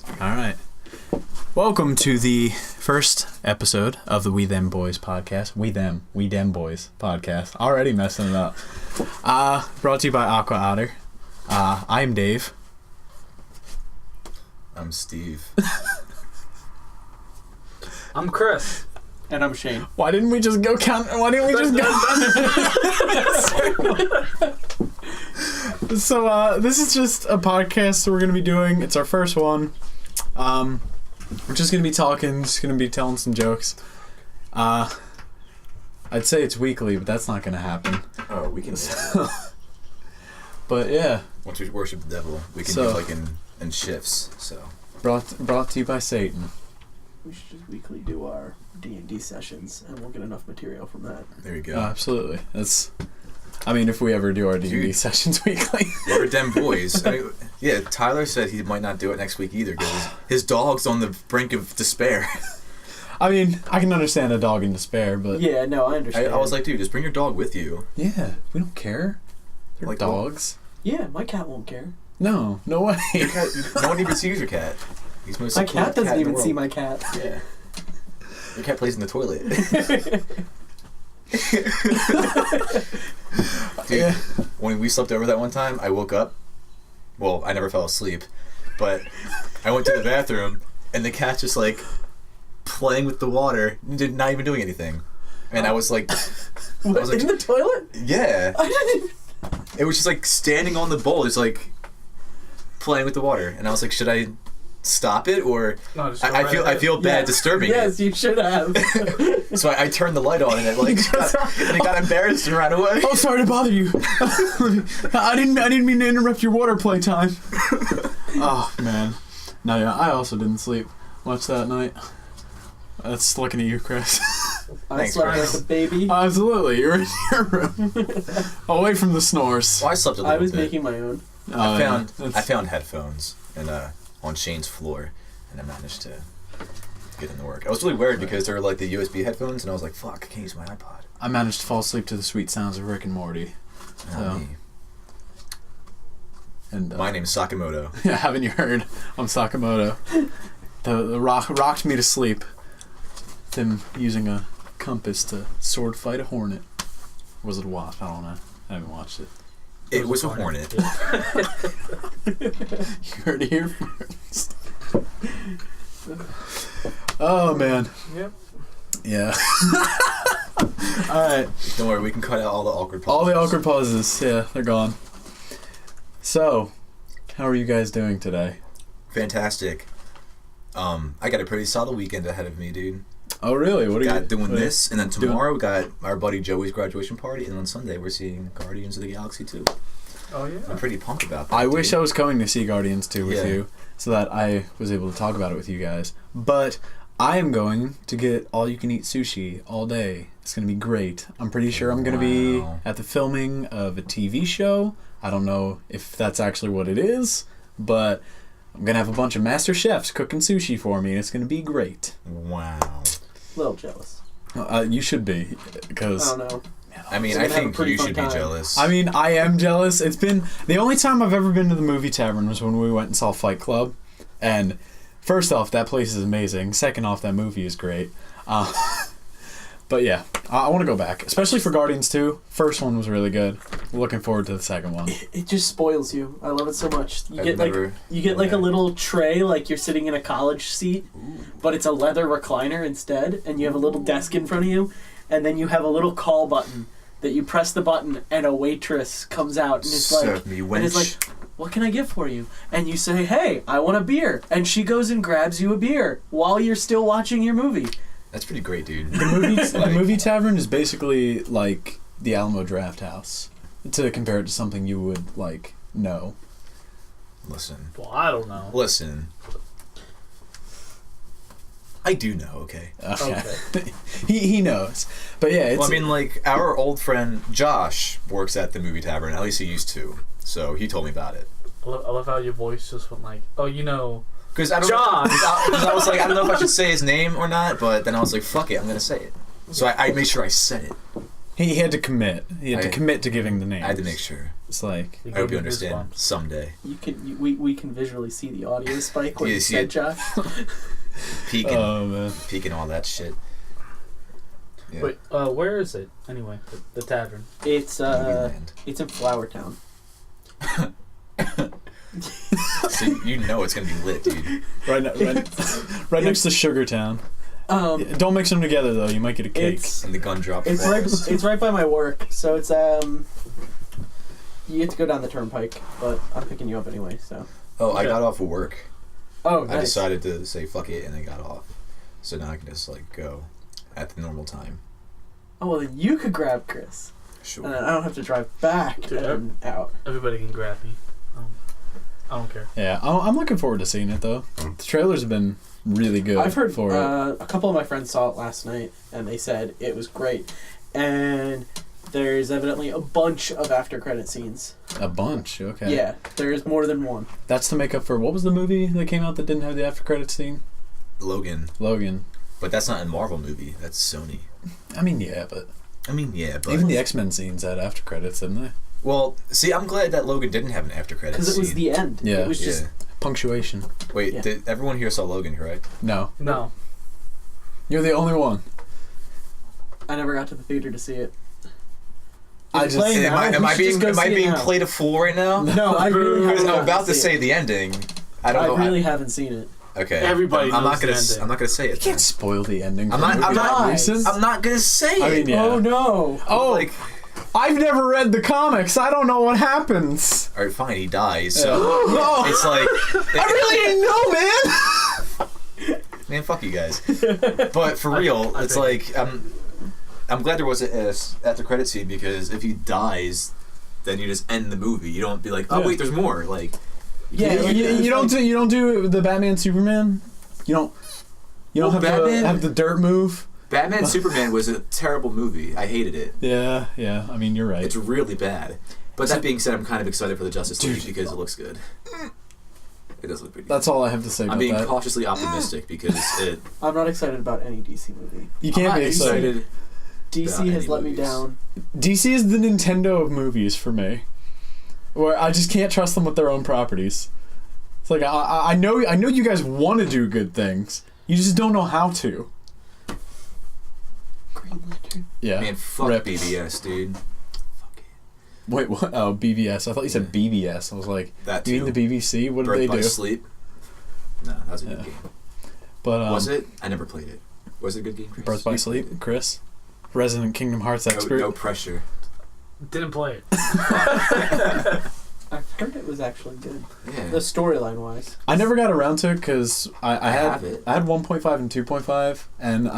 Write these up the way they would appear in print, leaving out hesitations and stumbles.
All right. Welcome to the first episode of the We Dem Boiz podcast. We Dem Boiz podcast. Already messing it up. Brought to you by AquaOtter. I'm Dave. I'm Steve. I'm Chris. And I'm Shane. Why didn't we just go count? Why didn't we just go? So this is just a podcast that we're going to be doing. It's our first one. We're just going to be talking, just going to be telling some jokes. I'd say it's weekly, but that's not going to happen. Oh, we can. But yeah. Once we worship the devil, we can do like in shifts. So brought to you by Satan. We should just weekly do our D&D sessions, and we'll get enough material from that. there you go. Absolutely. If we ever do our D&D sessions weekly. We're Dem Boiz. Yeah, Tyler said he might not do it next week either because his dog's on the brink of despair. I mean, I can understand a dog in despair, but... Yeah, no, I understand. I was like, dude, just bring your dog with you. Yeah, we don't care. They're like dogs. Yeah, my cat won't care. No way. No one even sees your cat. He's most My cat doesn't even see my cat. Yeah. Your cat plays in the toilet. Dude, when we slept over that one time, I woke up. Well, I never fell asleep, but I went to the bathroom, and the cat's just like playing with the water, not even doing anything. And I was like, in the toilet? Yeah. I didn't. It was just like standing on the bowl, just like playing with the water, and I was like, should I stop it or? No, I feel bad disturbing Yes, it. you should have. So I turned the light on, and it got embarrassed and ran away. Oh, sorry to bother you. I didn't mean to interrupt your water play time. Oh man, no, yeah, I also didn't sleep much that night. That's looking at you, Chris. I slept Chris. like a baby. Absolutely, you're in your room, away from the snores. Well, I slept a little I was bit. making my own. I found headphones and on Shane's floor, and I managed to get them to work. I was really worried because they were like the USB headphones, and I was like, "Fuck, I can't use my iPod." I managed to fall asleep to the sweet sounds of Rick and Morty. So. And My name's Sakamoto. Yeah, haven't you heard? I'm Sakamoto. The rock rocked me to sleep. Him using a compass to sword fight a hornet. Was it a wasp? I don't know. I haven't watched it. It was a hornet. You heard it here first. Oh man. Yep. Yeah. Alright. Don't worry, we can cut out all the awkward pauses. All the awkward pauses. Yeah, they're gone. So, how are you guys doing today? Fantastic. I got a pretty solid weekend ahead of me, dude. Oh really? What are you doing this, and then tomorrow we got our buddy Joey's graduation party, and on Sunday we're seeing Guardians of the Galaxy 2. Oh yeah. I'm pretty pumped about that. I wish I was coming to see Guardians 2 with you, so that I was able to talk about it with you guys. But I am going to get all-you-can-eat sushi all day. It's going to be great. I'm pretty sure I'm going to be at the filming of a TV show. I don't know if that's actually what it is, but I'm going to have a bunch of master chefs cooking sushi for me, and it's going to be great. Wow. A little jealous. You should be, because... I don't know. I mean, I think you should be jealous. I mean, I am jealous. It's been... The only time I've ever been to the movie tavern was when we went and saw Fight Club. And first off, that place is amazing. Second off, that movie is great. But yeah, I want to go back. Especially for Guardians 2. First one was really good. Looking forward to the second one. It just spoils you. I love it so much. You I've get like a little tray, like you're sitting in a college seat, but it's a leather recliner instead, and you have a little desk in front of you, and then you have a little call button that you press the button, and a waitress comes out, and it's like, "What can I get for you?" And you say, "Hey, I want a beer," and she goes and grabs you a beer while you're still watching your movie. That's pretty great, dude. The movie tavern is basically like the Alamo Draft House. To compare it to something you would, like, know. Listen. Well, I don't know. Listen. I do know, okay? Okay. he knows. But yeah, it's... Well, I mean, like, our old friend Josh works at the movie tavern. At least he used to. So he told me about it. I love how your voice just went like, oh, you know... Because I don't Josh! Because I was like, I don't know if I should say his name or not, but then I was like, fuck it, I'm going to say it. So I made sure I said it. He had to commit. He had to commit to giving the names. I had to make sure. It's like... You I hope you gave me understand goosebumps. someday. We can visually see the audio spike when You you see said it? Josh. Peeking. Oh, man. Peeking all that shit. Yeah. Wait, where is it anyway? The tavern. It's Land. in Flower Town. So you know it's gonna be lit, dude. Right next to Sugar Town. Don't mix them together though. You might get a cake. And the gun drop. It's right by my work, so it's you have to go down the turnpike, but I'm picking you up anyway. So. Oh, I Okay. got off of work. Oh, I nice. decided to say fuck it, and I got off. So now I can just like go at the normal time. Oh well, then you could grab Chris, Sure. and then I don't have to drive back Dude, and out. Everybody can grab me. I don't care. Yeah, I'm looking forward to seeing it though. The trailers have been really good. I've heard for it. a couple of my friends saw it last night, and they said it was great. And there's evidently a bunch of after credit scenes. A bunch. Okay. Yeah, there's more than one. That's to make up for what was the movie that came out that didn't have the after credit scene? Logan. Logan. But that's not a Marvel movie. That's Sony. I mean, yeah, but But even the X-Men scenes had after credits, didn't they? well, see, I'm glad that Logan didn't have an after credits Because it was scene. the end. Yeah. It was just... Punctuation. Wait, Yeah. did everyone here saw Logan, correct? No, No. you're the only one. I never got to the theater to see it. I Is it just- playing now? Am I We should just go see it being now. played a fool right now? No, I really Because haven't I'm gotten about to see say it. the ending. I don't know. I really haven't seen it. Okay. Everybody I'm knows not gonna. the ending. I'm not gonna say it. You can't spoil the ending. I'm for a not- movie I'm that not- recent. I'm not gonna say it. I mean, yeah. Oh no! Oh, Like, I've never read the comics. I don't know what happens. all right, fine. He dies. So No, it's like, I really didn't know, man. man, fuck you guys. But for real, I it's think- like I'm glad there was a after credit scene, because if he dies, then you just end the movie. You don't be like, oh Yeah. wait, there's more. Like, Yeah, You don't do the Batman Superman. You don't Well, have Batman- to have the dirt move. Batman Superman was a terrible movie. I hated it. Yeah. I mean, you're right. It's really bad. But that being said, I'm kind of excited for the Justice League because it looks good. It does look pretty good. That's all I have to say I'm about being that. cautiously optimistic because I'm not excited about any DC movie. You can't I'm be not excited. about DC any has let me movies. down. DC is the Nintendo of movies for me, where I just can't trust them with their own properties. It's like I know you guys want to do good things, you just don't know how to. Green Lantern. Yeah. Man, fuck Rip. BBS, dude. Wait, what? Oh, BBS. I thought you said BBS. I was like, That you mean too. the BBC? What did Birth they by do? Sleep. No, that was a good Yeah. game. But Was it? I never played it. Was it a good game, Chris? Birth by You Sleep, played Chris, resident Kingdom Hearts it? expert. No pressure. Didn't play it. I heard it was actually good. Yeah. The storyline wise. I never got around to it because I have had it. 1.5 and 2.5, and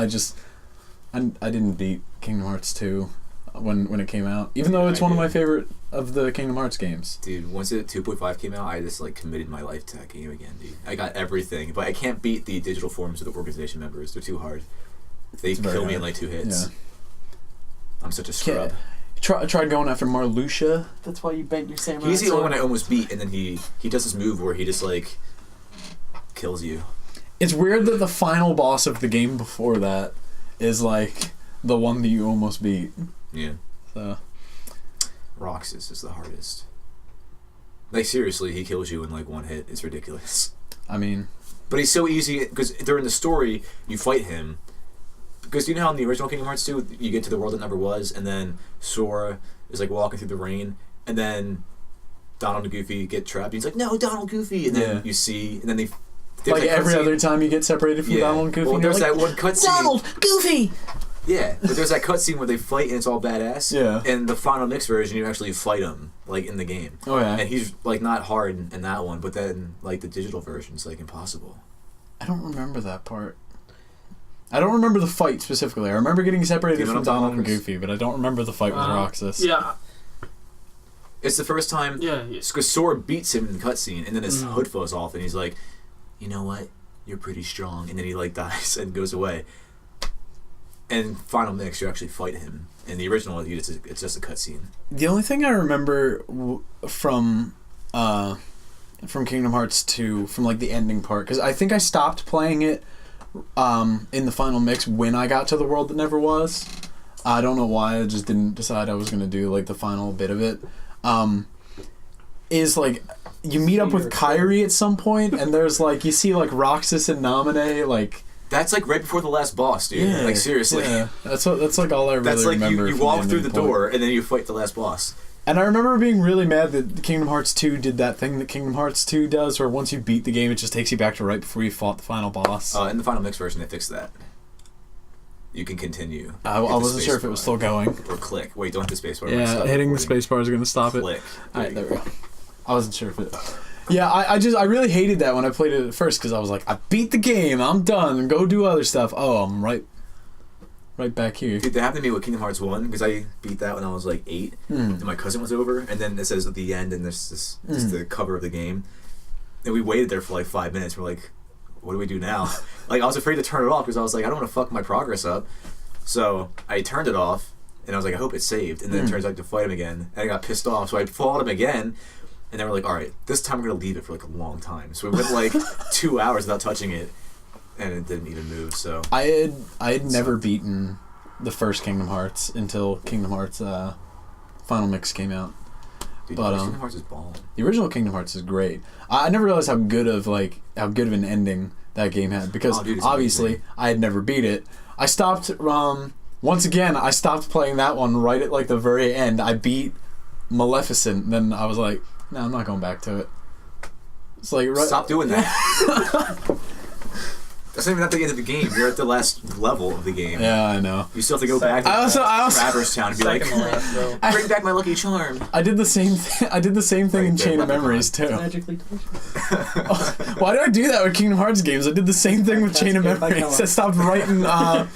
I didn't beat Kingdom Hearts 2 when it came out, even though it's I one of my did. favorite of the Kingdom Hearts games. Dude, once it 2.5 came out, I just like committed my life to that game again, dude. I got everything, but I can't beat the digital forms of the organization members. They're too hard. They It's very kill me in hard. like 2 hits. Yeah. I'm such a scrub. Tried going after Marluxia. That's why you bent your samurai. He's the only sword. one I almost beat, and then he does this move where he just like kills you. It's weird that the final boss of the game before that is like the one that you almost beat. Yeah. So Roxas is the hardest. Like seriously, he kills you in like 1 hit. It's ridiculous. I mean, But he's so easy because during the story you fight him. Because you know how in the original Kingdom Hearts 2 you get to the world that never was, and then Sora is like walking through the rain, and then Donald and Goofy get trapped. And he's like, "No, Donald, Goofy!" And then Yeah. you see, and then there's like that every cutscene- other time you get separated from Yeah. Donald and Goofy. Well, and you're there's like, that one cutscene. Donald, Goofy. Yeah, but there's that cutscene where they fight and it's all badass. Yeah. In the final mix version, you actually fight him like in the game. Oh yeah. And he's like not hard in that one, but then like the digital version's like impossible. I don't remember that part. I don't remember the fight specifically. I remember getting separated Do you know from what I'm Donald talking and about, Chris? Goofy, but I don't remember the fight with Roxas. Yeah. It's the first time. Yeah. Because Sora beats him in the cutscene, and then his hood falls off, and he's like, "You know what? You're pretty strong." And then he like dies and goes away. And final mix, you actually fight him. In the original, it's just a cutscene. The only thing I remember from Kingdom Hearts 2, from like the ending part, because I think I stopped playing it in the final mix when I got to the world that never was. I don't know why I just didn't decide I was gonna do like the final bit of it. Is like you meet up with Kyrie at some point, and there's like you see like Roxas and Naminé like. That's like right before the last boss, dude. Yeah, like seriously. Yeah. That's like all I really That's like remember. you walk through the door and then you fight the last boss. And I remember being really mad that Kingdom Hearts 2 did that thing that Kingdom Hearts 2 does, where once you beat the game, it just takes you back to right before you fought the final boss. In the final mix version, they fixed that. You can continue. I wasn't sure if it was still going. Or click. Wait, don't hit the space bar. Yeah, hitting the space bar is going to stop click. it. Alright, there we go. I wasn't sure if it... Yeah, I really hated that when I played it at first, because I was like, I beat the game, I'm done, go do other stuff. Oh, I'm right back here. Dude, that happened to me with Kingdom Hearts 1, because I beat that when I was like 8, and my cousin was over, and then it says at the end, and there's this the cover of the game, and we waited there for like 5 minutes, we're like, what do we do now? Like, I was afraid to turn it off, because I was like, I don't want to fuck my progress up, so I turned it off, and I was like, I hope it's saved, and then it turns out to fight him again, and I got pissed off, so I fought him again, and then we're like, alright, this time we're going to leave it for like a long time, so we went like 2 hours without touching it, and it didn't even move, so... I had never beaten the first Kingdom Hearts until Kingdom Hearts Final Mix came out. Dude, but Kingdom Hearts is balling. The original Kingdom Hearts is great. I never realized how good of an ending that game had, because obviously I had never beat it. I stopped once again. I stopped playing that one right at like the very end. I beat Maleficent, then I was like, no, I'm not going back to it. It's like stop doing that. That's not even at the end of the game. You're at the last level of the game. Yeah, I know. You still have to go back to Traverse Town and be like, bring back my lucky charm. I did the same thing. I did the same thing in Chain of Memories too. Magically Why did I do that with Kingdom Hearts games? I did the same thing with Chain of Memories. I stopped writing.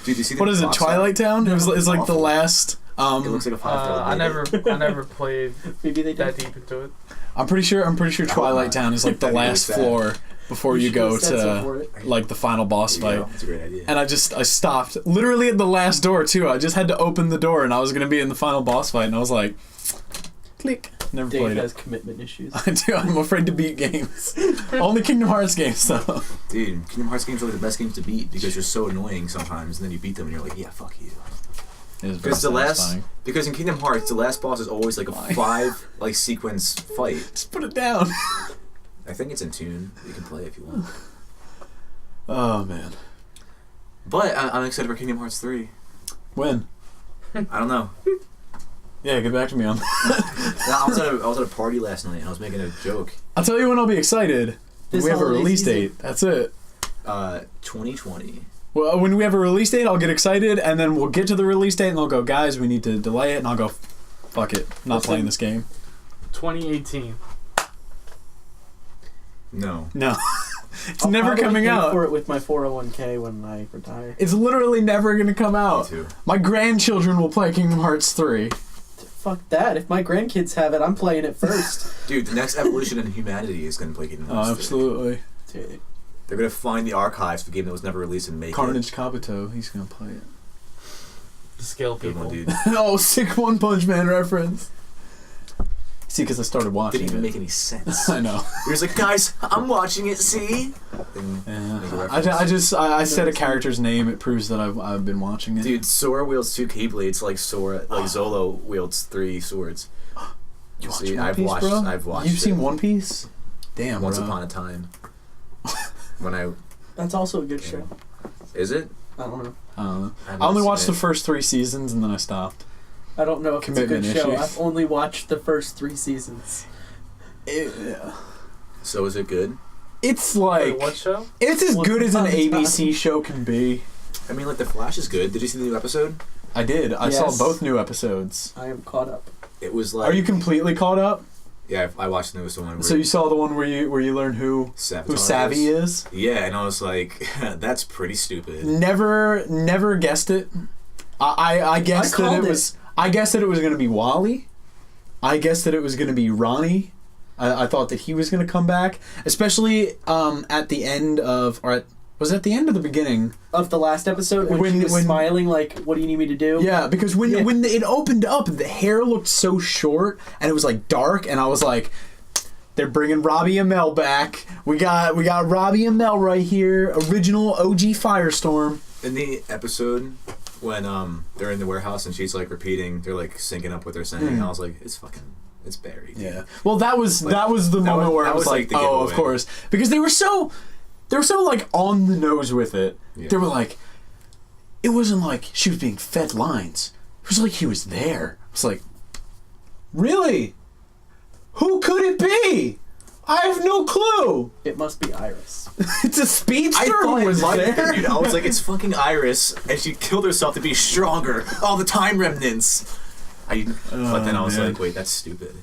Dude, you see what is it? Twilight Town. It's like the last. It looks like a 5-star. I never played that deep into it. I'm pretty sure Twilight Town is like the last floor before you go to like the final boss fight. That's a great idea. And I stopped literally at the last door too. I just had to open the door and I was gonna be in the final boss fight and I was like, click. Never Dave played has it. commitment issues. I do. I'm afraid to beat games. Only Kingdom Hearts games though. Dude, Kingdom Hearts games are like the best games to beat because you're so annoying sometimes, and then you beat them and you're like, yeah, fuck you. Because in Kingdom Hearts, the last boss is always like a 5 like sequence fight. Just put it down. I think it's in tune. You can play it if you want. Oh man. But I'm excited for Kingdom Hearts 3. When? I don't know. Yeah, get back to me on I was at a party last night and I was making a joke. I'll tell you when I'll be excited. When we have a release date. That's it. 2020. Well, when we have a release date, I'll get excited, and then we'll get to the release date, and they'll go, guys, we need to delay it, and I'll go, fuck it, not playing this game. 2018. No. It's never coming out. I'll for it with my 401k when I retire. It's literally never going to come out. Me too. My grandchildren will play Kingdom Hearts 3. Fuck that. If my grandkids have it, I'm playing it first. Dude, the next evolution in humanity is going to play Kingdom Hearts 3. Absolutely. Dude. They're going to find the archives for the game that was never released and make Carnage it. Kabuto, he's going to play it. The scale Good people. one, dude. Oh, sick One Punch Man reference. See, because I started watching Didn't even it. make any sense. I know. He was like, guys, I'm watching it, see? Yeah. I said a character's name, it proves that I've been watching it. Dude, Sora wields 2 Keyblades like Zolo wields 3 swords. You watch See, One I've Piece, watched, bro? I've watched You've it. seen One Piece? Damn, Once bro. upon a time. When I... That's also a good show. Is it? I don't know. I only watched the first 3 seasons and then I stopped. I don't know if Commitment it's a good show. issues. I've only watched the first 3 seasons. So is it good? It's like... Wait, what show? It's as Once good as an upon a ABC time. show can be. I mean, like, The Flash is good. Did you see the new episode? I did. I saw Yes. both new episodes. I am caught up. It was like... Are you completely caught up? Yeah, I watched the newest one. So you saw the one where you learn who Savvy is? Yeah, and I was like, that's pretty stupid. Never guessed it. I guessed that it was. I guessed that it was going to be Wally. I guessed that it was going to be Ronnie. I thought that he was going to come back, especially at the end of, was it at the end or the beginning Of the last episode, when she was smiling like, what do you need me to do? Yeah, because when it opened up, the hair looked so short and it was like dark, and I was like, they're bringing Robbie and Mel back. We got Robbie and Mel right here, original OG Firestorm. In the episode, when they're in the warehouse and she's like repeating, they're like syncing up what they're saying. And I was like, it's Barry. Dude. Yeah. Well, that was the moment where I was like, oh, of course, because they were so like on the nose with it. Yeah. They were like, it wasn't like she was being fed lines. It was like he was there. It's like, really? Who could it be? I have no clue. It must be Iris. It's a speedster. I thought who was there. Dude, I was like, it's fucking Iris, and she killed herself to be stronger. All the time remnants. But then I was like, wait, that's stupid.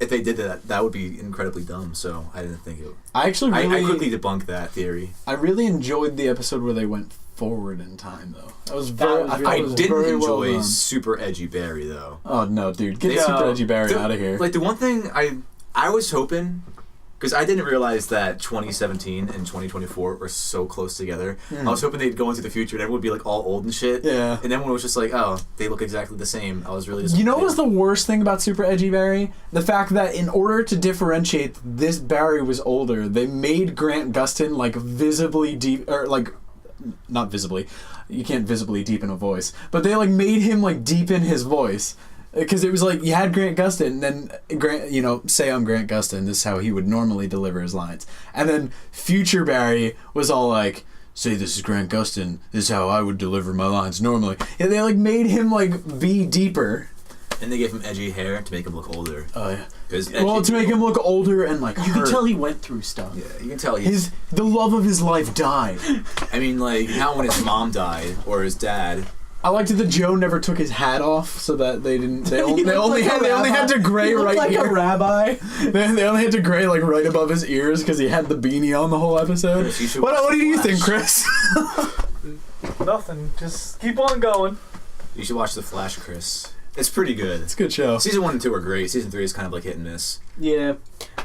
If they did that, that would be incredibly dumb. So I didn't think it. I quickly debunked that theory. I really enjoyed the episode where they went forward in time, though. I didn't enjoy super edgy Barry though. Oh no, dude, get super edgy Barry out of here. Like the one thing I was hoping, because I didn't realize that 2017 and 2024 were so close together. I was hoping they'd go into the future and everyone would be like all old and shit. Yeah. And then when it was just like, oh, they look exactly the same, I was really disappointed. You know what was the worst thing about Super Edgy Barry? The fact that in order to differentiate this Barry was older, they made Grant Gustin like visibly deep, or like, not visibly, you can't visibly deepen a voice, but they like made him like deepen his voice. Because it was like, you had Grant Gustin, and then, Grant, say I'm Grant Gustin, this is how he would normally deliver his lines. And then future Barry was all like, say this is Grant Gustin, this is how I would deliver my lines normally. And they like made him like be deeper. And they gave him edgy hair to make him look older. Oh yeah. Well, to make him look older and like you can tell he went through stuff. Yeah, you can tell the love of his life died. I mean, like, now when his mom died, or his dad... I liked it that Joe never took his hat off, so that they didn't. They only had to gray right like here. Like a rabbi. They only had to gray like right above his ears because he had the beanie on the whole episode. What do you think, Chris? Nothing. Just keep on going. You should watch The Flash, Chris. It's pretty good. It's a good show. Season 1 and 2 are great. Season 3 is kind of like hit and miss. Yeah,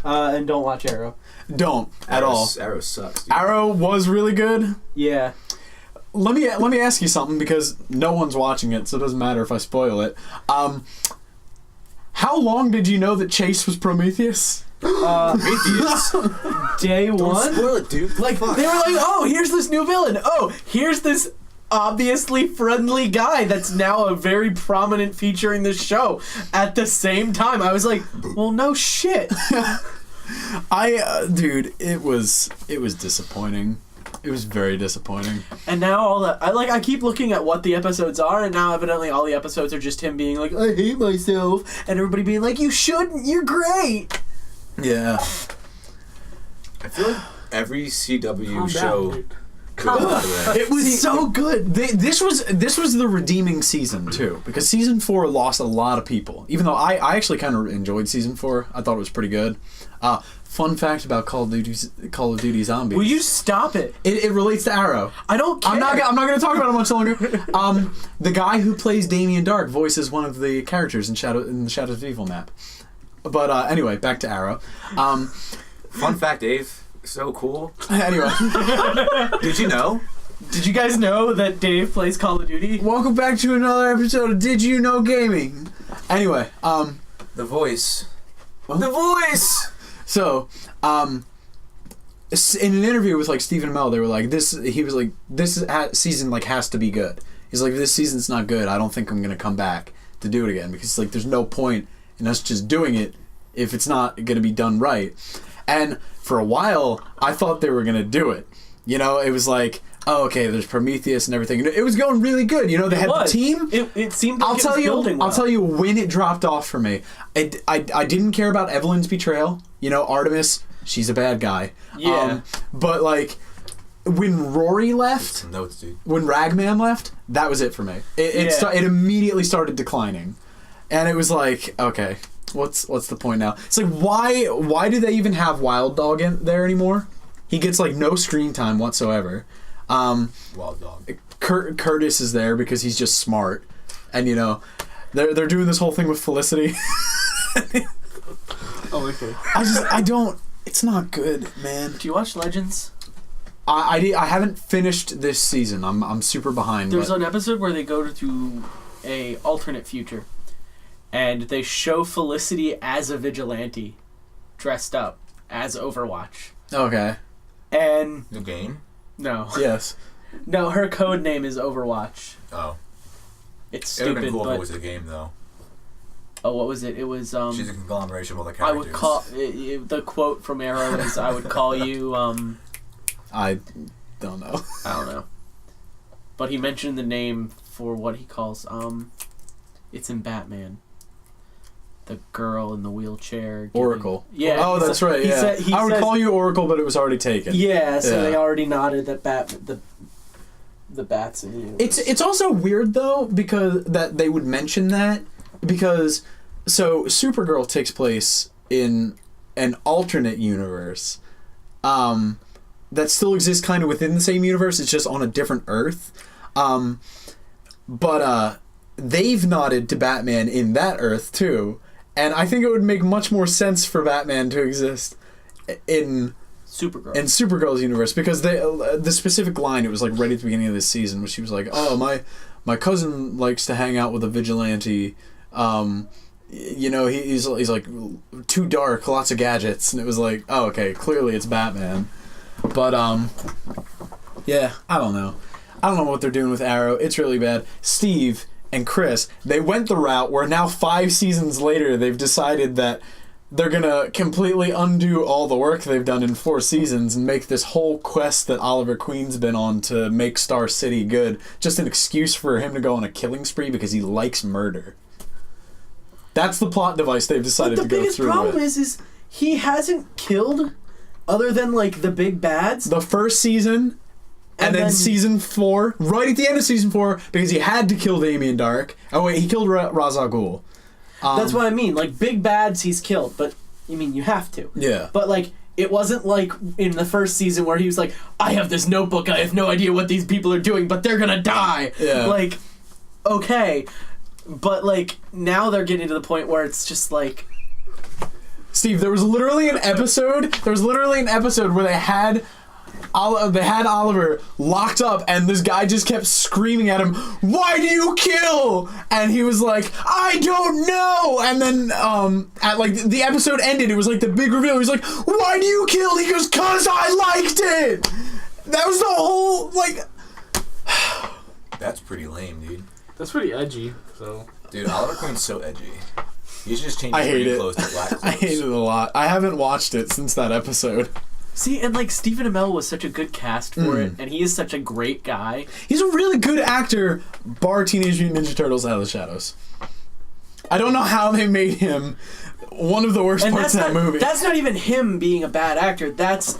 and don't watch Arrow. Don't at all. Arrow sucks. Dude. Arrow was really good. Yeah. Let me ask you something, because no one's watching it, so it doesn't matter if I spoil it. How long did you know that Chase was Prometheus? Prometheus? Day Don't one? spoil it, dude. Like, they were like, oh, here's this new villain. Oh, here's this obviously friendly guy that's now a very prominent feature in this show. At the same time, I was like, well, no shit. Dude, it was disappointing. It was very disappointing. And now all that I keep looking at what the episodes are, and now evidently all the episodes are just him being like, I hate myself, and everybody being like, you shouldn't, you're great. Yeah. I feel like every CW show. It was so good. This was the redeeming season too, because season 4 lost a lot of people. Even though I actually kind of enjoyed season 4, I thought it was pretty good. Fun fact about Call of Duty Zombies. Will you stop it? It relates to Arrow. I don't care. I'm not going to talk about it much longer. The guy who plays Damien Dark voices one of the characters in the Shadows of Evil map. But anyway, back to Arrow. Fun fact, Dave. So cool. Anyway. Did you know? Did you guys know that Dave plays Call of Duty? Welcome back to another episode of Did You Know Gaming. Anyway, The Voice. What? The Voice! So, in an interview with like Stephen Amell, they were like, this season like has to be good. He's like, this season's not good. I don't think I'm gonna come back to do it again, because like there's no point in us just doing it if it's not gonna be done right. And for a while, I thought they were gonna do it. It was like, oh, okay, there's Prometheus and everything. It was going really good. They had the team. It seemed like it was building well. I'll tell you when it dropped off for me. I didn't care about Evelyn's betrayal. Artemis, she's a bad guy. Yeah. But like, when Rory left, notes, dude. When Ragman left, that was it for me. It immediately started declining, and it was like, okay, what's the point now? It's like, why do they even have Wild Dog in there anymore? He gets like no screen time whatsoever. Wild Dog. Curtis is there because he's just smart, and they're doing this whole thing with Felicity. Oh, okay. I don't. It's not good, man. Do you watch Legends? I haven't finished this season. I'm super behind. There's an episode where they go to a alternate future, and they show Felicity as a vigilante, dressed up as Overwatch. Okay. And the game? No. Yes. No, her code name is Overwatch. Oh. It's It would have stupid, been cool if but it was a game, though. oh, what was it? It was She's a conglomeration of all the I characters. would call the quote from Arrow is I would call you I don't know. I don't know. But he mentioned the name for what he calls it's in Batman. The girl in the wheelchair. Oracle. Yeah. Oh, that's right. Yeah. I would call you Oracle, but it was already taken. Yeah, so Yeah. they already nodded that the bats in the universe. It's also weird though because that they would mention that because so Supergirl takes place in an alternate universe that still exists kind of within the same universe. It's just on a different Earth. But they've nodded to Batman in that Earth too, and I think it would make much more sense for Batman to exist in Supergirl's universe because the specific line, it was like right at the beginning of this season, where she was like, "Oh, my cousin likes to hang out with a vigilante. You know, he's like too dark, lots of gadgets," and it was like, "Oh, okay, clearly it's Batman." But yeah, I don't know what they're doing with Arrow. It's really bad. Steve and Chris, they went the route where now 5 seasons later they've decided that they're gonna completely undo all the work they've done in 4 seasons and make this whole quest that Oliver Queen's been on to make Star City good just an excuse for him to go on a killing spree because he likes murder. That's the plot device they've decided to go through with. The biggest problem is he hasn't killed other than like the big bads. The first season and then season 4, right at the end of season 4, because he had to kill Damien Dark. Oh wait, he killed Ra's al Ghul. That's what I mean. Like, big bads he's killed, but, you have to. Yeah. But, like, it wasn't like in the first season where he was like, I have this notebook, I have no idea what these people are doing, but they're gonna die. Yeah. Like, okay. But, like, now they're getting to the point where it's just like... Steve, there was literally an episode where they had Oliver locked up, and this guy just kept screaming at him, "Why do you kill?" And he was like, "I don't know." And then at like the episode ended, it was like the big reveal. He's like, "Why do you kill?" He goes, "'Cause I liked it." That was the whole like. That's pretty lame, dude. That's pretty edgy. So. Dude, Oliver Queen's so edgy. You should just change I his hate green it. clothes to black clothes. I hate it a lot. I haven't watched it since that episode. See, and like Stephen Amell was such a good cast for it, and he is such a great guy. He's a really good actor, bar Teenage Mutant Ninja Turtles Out of the Shadows. I don't know how they made him one of the worst parts of that movie. That's not even him being a bad actor. That's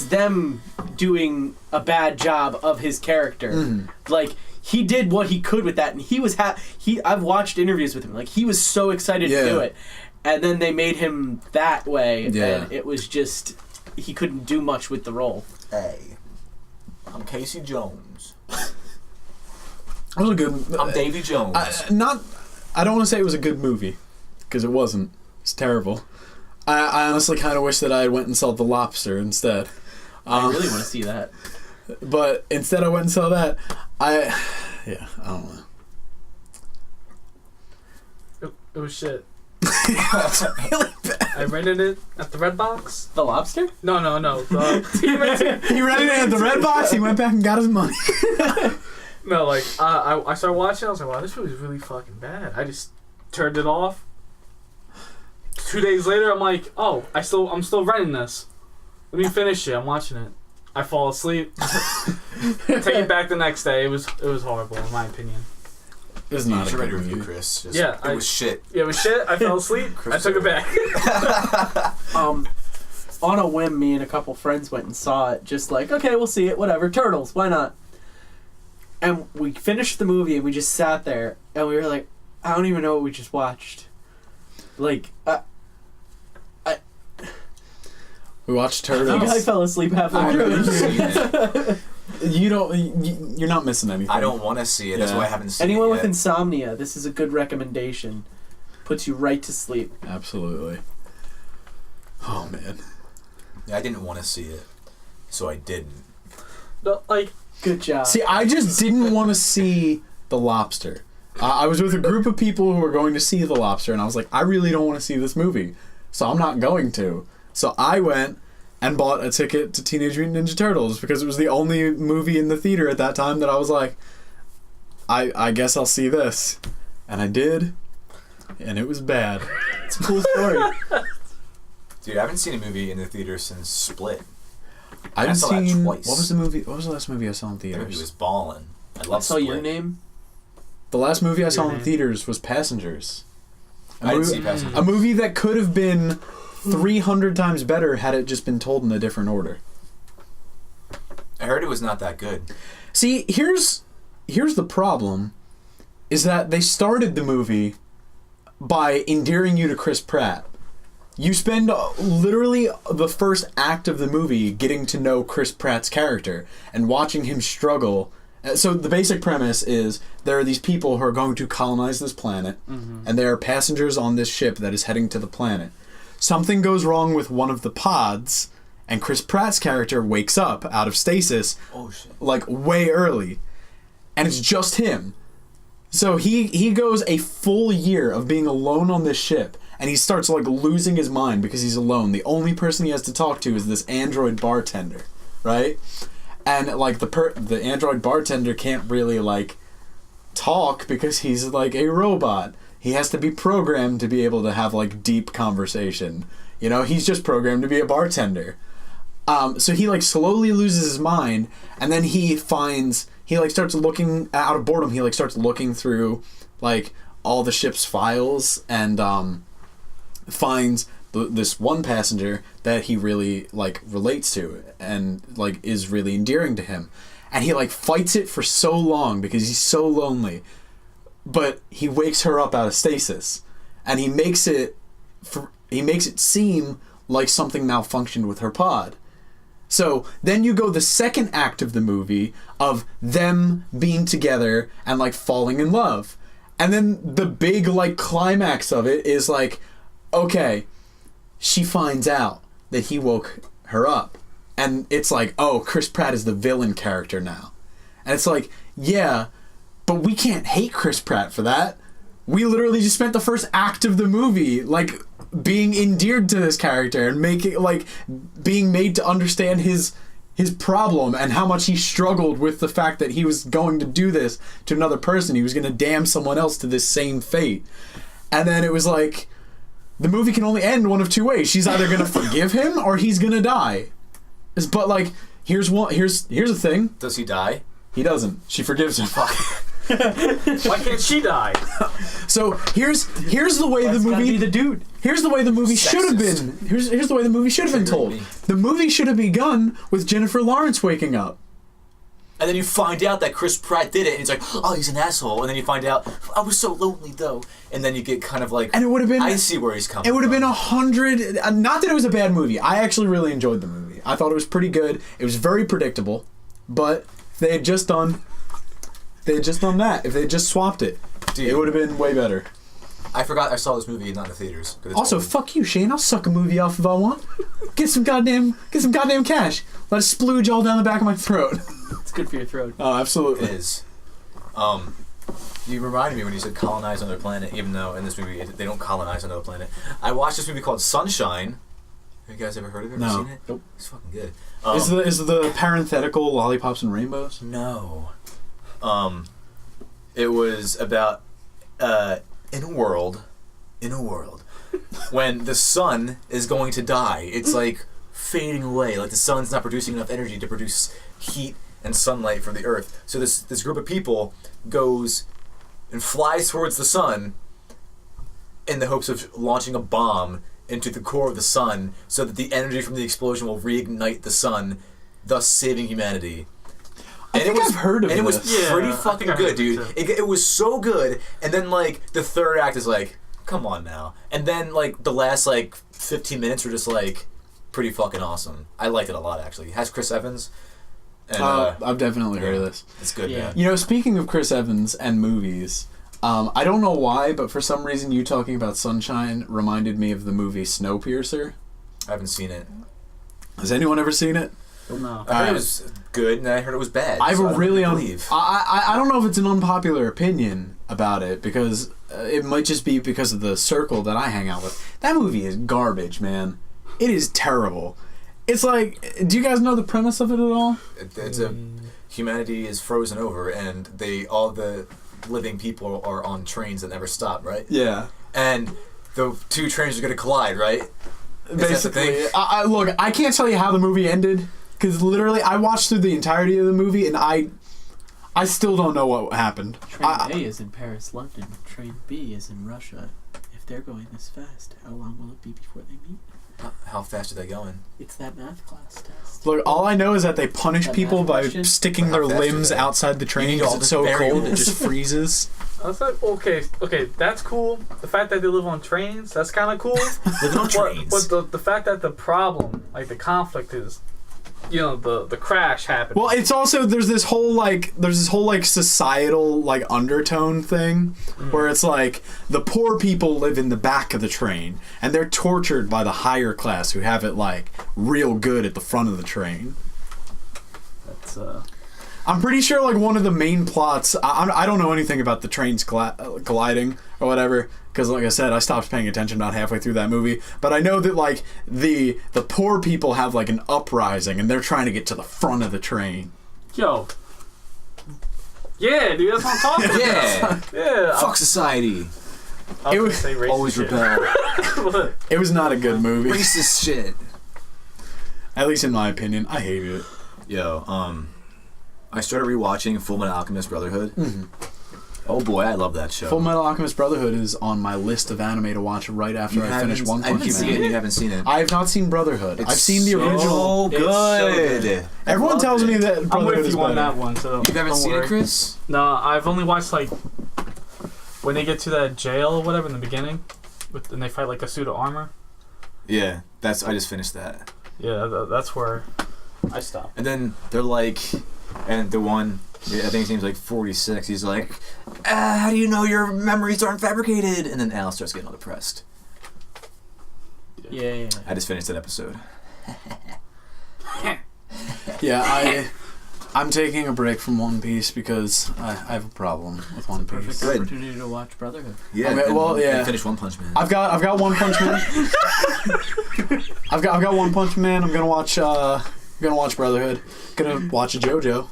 them doing a bad job of his character. Like, he did what he could with that, and he was I've watched interviews with him. Like, he was so excited to do it, and then they made him that way, and it was just he couldn't do much with the role. Hey, I'm Casey Jones. It was a good. I'm Davy Jones. I don't want to say it was a good movie, because it wasn't. It's terrible. I honestly kind of wish that I went and saw The Lobster instead. I really want to see that. But instead I went and saw that. I don't know. It was shit. I rented it at the Red Box. The Lobster? No. He rented it at the Red Box. He went back and got his money. No, like I started watching. I was like, wow, this movie's really fucking bad. I just turned it off. 2 days later, I'm like, oh, I'm still renting this. Let me finish it. I'm watching it. I fall asleep. Take it back the next day. It was horrible in my opinion. It was not a good review, movie. Chris. It was shit. Yeah, it was shit. I fell asleep. I took it back. On a whim, me and a couple friends went and saw it. Just like, okay, we'll see it. Whatever. Turtles. Why not? And we finished the movie and we just sat there and we were like, I don't even know what we just watched. Like, we watched Turtles. I think I fell asleep halfway through. You're not missing anything. I don't want to see it. That's why I haven't seen Anyone it with yet. insomnia, this is a good recommendation. Puts you right to sleep. Absolutely. Oh man. Yeah, I didn't want to see it, so I didn't. No, like, good job. See, I just didn't want to see The Lobster. I was with a group of people who were going to see The Lobster, and I was like, I really don't want to see this movie, so I'm not going to. So I went, and bought a ticket to Teenage Mutant Ninja Turtles because it was the only movie in the theater at that time that I was like, I guess I'll see this. And I did, and it was bad. It's a cool story. Dude, I haven't seen a movie in the theater since Split. I've saw that seen... twice. What was the last movie I saw in That movie theaters? was ballin'. I I love saw Split. Your Name. The last movie I saw Your in Name. theaters was Passengers. I didn't see Passengers. A movie that could have been 300 times better had it just been told in a different order. I heard it was not that good. See, here's the problem, is that they started the movie by endearing you to Chris Pratt. You spend literally the first act of the movie getting to know Chris Pratt's character and watching him struggle. So the basic premise is there are these people who are going to colonize this planet, and there are passengers on this ship that is heading to the planet. Something goes wrong with one of the pods, and Chris Pratt's character wakes up out of stasis, Oh, shit. like way early, and it's just him. So he goes a full year of being alone on this ship, and he starts like losing his mind because he's alone. The only person he has to talk to is this android bartender, right? And like the android bartender can't really like talk because he's like a robot. He has to be programmed to be able to have like deep conversation. You know, he's just programmed to be a bartender. So he like slowly loses his mind, and then he like starts looking out of boredom. He like starts looking through like all the ship's files and finds this one passenger that he really like relates to and like is really endearing to him, and he like fights it for so long because he's so lonely, but he wakes her up out of stasis, and he makes it seem like something malfunctioned with her pod. So then you go the second act of the movie of them being together and like falling in love, and then the big like climax of it is like, okay, she finds out that he woke her up. And it's like, oh, Chris Pratt is the villain character now. And it's like, yeah, but we can't hate Chris Pratt for that. We literally just spent the first act of the movie, like, being endeared to this character and being made to understand his problem and how much he struggled with the fact that he was going to do this to another person. He was going to damn someone else to this same fate. And then it was like, the movie can only end one of two ways. She's either going to forgive him or he's going to die. But like, here's the thing. Does he die? He doesn't. She forgives him. Why can't she die? So here's the way That's the gotta movie be the dude. Here's the way the movie should have Sexist. been. Here's the way the movie should have been told. Me. The movie should have begun with Jennifer Lawrence waking up. And then you find out that Chris Pratt did it, and it's like, oh, he's an asshole. And then you find out, I was so lonely, though. And then you get kind of like, And it would have been. I see where he's coming It would have from. been 100. Not that it was a bad movie. I actually really enjoyed the movie. I thought it was pretty good. It was very predictable, but if they had just done that. If they had just swapped it, Dude. it would have been way better. I forgot I saw this movie not in the theaters. 'Cause it's Also, old. fuck you, Shane. I'll suck a movie off if I want. Get some goddamn cash. Let it splooge all down the back of my throat. It's good for your throat. Oh, absolutely. It is. You reminded me when you said colonize another planet, even though in this movie they don't colonize another planet. I watched this movie called Sunshine. Have you guys ever heard of it? Ever No. seen it? Nope. It's fucking good. Is the parenthetical lollipops and rainbows? No. It was about in a world when the sun is going to die. It's like fading away. Like the sun's not producing enough energy to produce heat and sunlight from the earth. So this group of people goes and flies towards the sun in the hopes of launching a bomb into the core of the sun so that the energy from the explosion will reignite the sun, thus saving humanity. I think I've heard of and it was this. Yeah, pretty I fucking think I good, heard dude. it too. It was so good, and then like the third act is like, come on now, and then like the last like 15 minutes were just like pretty fucking awesome. I liked it a lot actually. It has Chris Evans, and I've definitely heard of this. it's good, Yeah. man. You know, speaking of Chris Evans and movies, I don't know why, but for some reason you talking about Sunshine reminded me of the movie Snowpiercer. I haven't seen it. Has anyone ever seen it? No. I heard it was good, and I heard it was bad. I so have a really believe. I don't know if it's an unpopular opinion about it because it might just be because of the circle that I hang out with. That movie is garbage, man. It is terrible. It's like, do you guys know the premise of it at all? It's humanity is frozen over, and all the living people are on trains that never stop, right? Yeah. And the two trains are gonna collide, right? Basically, look, I can't tell you how the movie ended because literally I watched through the entirety of the movie and I still don't know what happened. Train A is in Paris, London. Train B is in Russia. If they're going this fast, how long will it be before they meet? How fast are they going? It's that math class test. Look, all I know is that they punish That people math by question? sticking How their fast are limbs they? outside the train You need because all it's the so cold it variables. just freezes. I was like, okay, that's cool. The fact that they live on trains, that's kind of cool. Living on trains. But the fact that the problem, like the conflict is, the crash happened. Well, it's also there's this whole societal like undertone thing where it's like the poor people live in the back of the train and they're tortured by the higher class who have it like real good at the front of the train. That's I'm pretty sure like one of the main plots. I don't know anything about the trains colliding or whatever because, like I said, I stopped paying attention about halfway through that movie. But I know that like the poor people have like an uprising and they're trying to get to the front of the train. Yo. Yeah, dude, that's what I'm talking about. Yeah. Yeah. Fuck society. I It was was gonna say racist Always shit. rebel. It was not a good movie, Racist shit. at least in my opinion. I hated it. Yo, I started rewatching Full Metal Alchemist Brotherhood. Mm-hmm. Oh boy, I love that show. Full Metal Alchemist Brotherhood is on my list of anime to watch right after I finish One I Punch keep Man. forgetting you haven't seen it. I have not seen Brotherhood. It's I've seen the original. So It's so good. good. Everyone Loved tells me it. that I'm Brotherhood with is you on better. that one. So You haven't don't seen worry. it, Chris? No, I've only watched like when they get to that jail or whatever in the beginning, and they fight like a suit of armor. Yeah, I just finished that. Yeah, that's where I stopped. And then they're like, and the one, I think his name's like 46. He's like, how do you know your memories aren't fabricated? And then Al starts getting all depressed. Yeah. I just finished that episode. Yeah, I'm taking a break from One Piece because I have a problem with One Piece. Perfect Good. opportunity to watch Brotherhood. Yeah, Okay, well, yeah. And finish One Punch Man. I've got One Punch Man. I've got One Punch Man. I'm gonna watch Brotherhood. Gonna watch JoJo.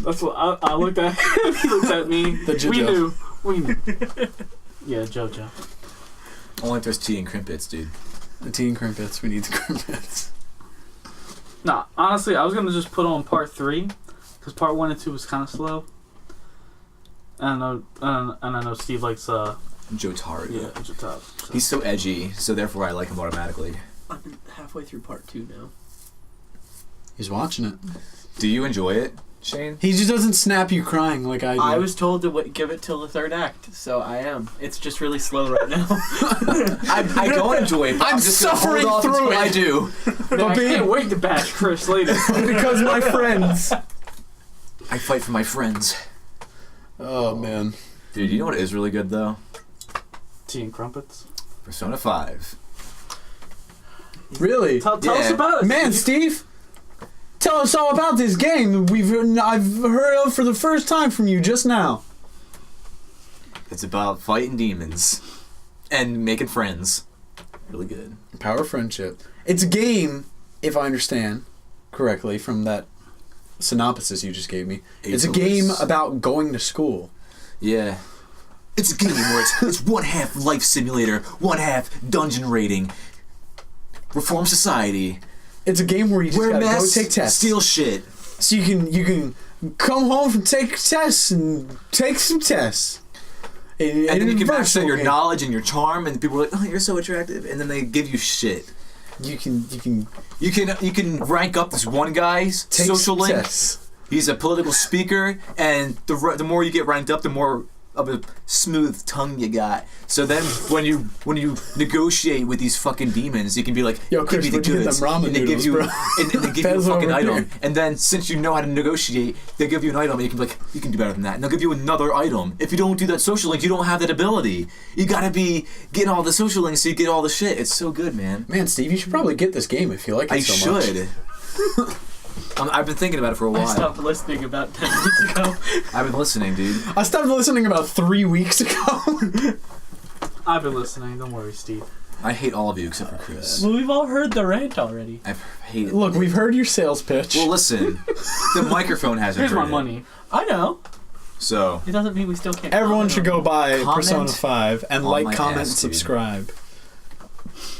That's what I looked at. He looked at me. The JoJo. We knew. Yeah, JoJo. Only if there's tea and crimpets, dude. The teen crimpets. We need the crimpets. Nah, honestly, I was gonna just put on part 3 because part 1 and 2 was kind of slow. And I know Steve likes Jotaro. yeah, Jotaro. So. He's so edgy, so therefore I like him automatically. I'm halfway through part 2 now. He's watching it. Do you enjoy it, Shane? He just doesn't snap you crying like I do. I was told to give it till the third act, so I am. It's just really slow right now. I don't enjoy it. But I'm just gonna suffering hold off through until it. I do. Man, I can't wait to bash Chris later. because my friends. I fight for my friends. Oh man. Dude, you know what is really good though? Tea and crumpets. Persona 5. Really? Tell us about it. Man, Steve, tell us all about this game I've heard of for the first time from you just now. It's about fighting demons and making friends. Really good. Power of friendship. It's a game, if I understand correctly from that synopsis you just gave me. It's a game about going to school. Yeah. It's a game where it's one half life simulator, one half dungeon raiding, reform society, It's a game where you just wear gotta go masks, take tests. steal shit. So you can come home from take tests and take some tests. And then you can max out your game. knowledge and your charm, and people are like, "Oh, you're so attractive," and then they give you shit. You can You can rank up this one guy's take social link. tests. He's a political speaker, and the more you get ranked up, the more of a smooth tongue you got. So then, when you negotiate with these fucking demons, you can be like, Yo, "Give Chris, me the where'd you get goods," them ramen and they give noodles, you bro? and they give you a That's fucking over item. here. And then, since you know how to negotiate, they give you an item, and you can be like, "You can do better than that." And they'll give you another item. If you don't do that social link, you don't have that ability. You gotta be getting all the social links so you get all the shit. It's so good, man. Man, Steve, you should probably get this game if you like it I so much. should. I've been thinking about it for a I while. stopped listening about 10 minutes ago. I've been listening, dude. I stopped listening about 3 weeks ago. I've been listening. Don't worry, Steve. I hate all of you except for Chris. Well, we've all heard the rant already. I hate it. Look, we've heard your sales pitch. Well, listen. The microphone hasn't Here's heard my it. money. I know. So, It doesn't mean we still can't. Everyone comment should on go buy Comment Persona 5 and on like, my comment, ass, and dude. subscribe.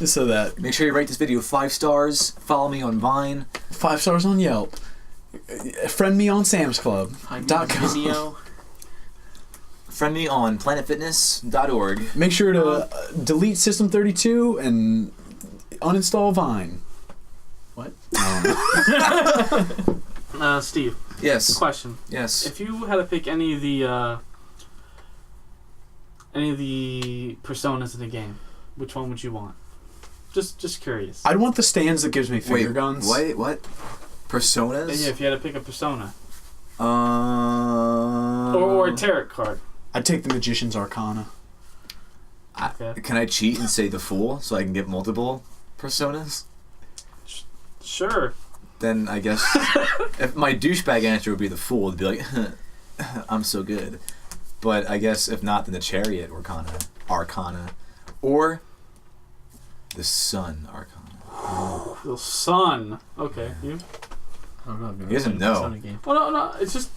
So that make sure you rate this video 5 stars. Follow me on Vine. 5 stars on Yelp. Friend me on Sam's Club. it. Find me .com. on Vimeo. Friend me on planetfitness.org. Make sure to delete System32 and uninstall Vine. What? Steve, Yes. question. Yes. If you had to pick any of the personas in the game, which one would you want? Just curious. I'd want the stands that gives me finger Wait, guns. Wait, what? Personas? Yeah, if you had to pick a persona. Uh, Or a tarot card. I'd take the Magician's Arcana. Okay. Can I cheat and say the Fool so I can get multiple personas? Sure. Then I guess if my douchebag answer would be the Fool, it'd be like, I'm so good. But I guess if not, then the Chariot Arcana, or the Sun Arcana. The sun. Okay. You? I don't know. I've never He doesn't played a know. Persona game. Oh no. It's just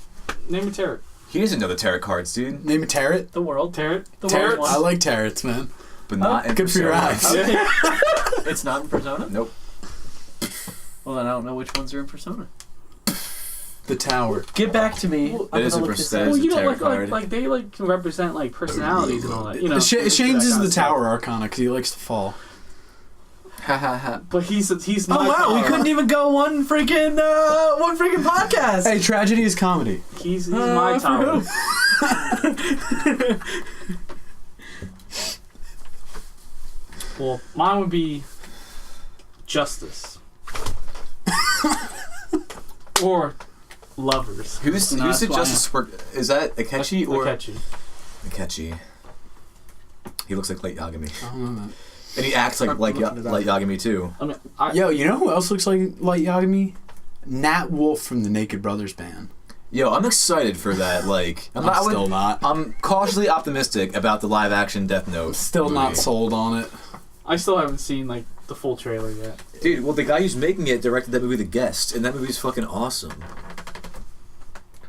name a tarot. He doesn't know the tarot cards, dude. Name a tarot. The world. Tarot. The Tarot. world I one. like tarots, man. But not in Good for your Persona. eyes. Okay. It's not in Persona? Nope. Well, then I don't know which ones are in Persona. The Tower. Get back to me. Well, I'm It is gonna a look this that up. is Well, a you know, tarot like card. they can represent like personalities and all that. You know. Shane's that is kind the of stuff. Tower Arcana because he likes to fall. Ha ha ha. But he's Oh my wow, we power. couldn't even go one freaking podcast. Hey, tragedy is comedy. He's my for tower. Well, mine would be justice. Or lovers. Who's No, the that's why I Justice work? Is that Akechi or Akechi. Akechi? He looks like Light Yagami, I don't know that. and he acts like I'm Light looking it up. Yagami too. I mean, Yo, you know who else looks like Light Yagami? Nat Wolf from the Naked Brothers band. Yo, I'm excited for that. Like, I'm still not. I'm cautiously optimistic about the live action Death Note. Still movie. not sold on it. I still haven't seen like the full trailer yet. Dude, well, the guy who's making it directed that movie, The Guest, and that movie's fucking awesome.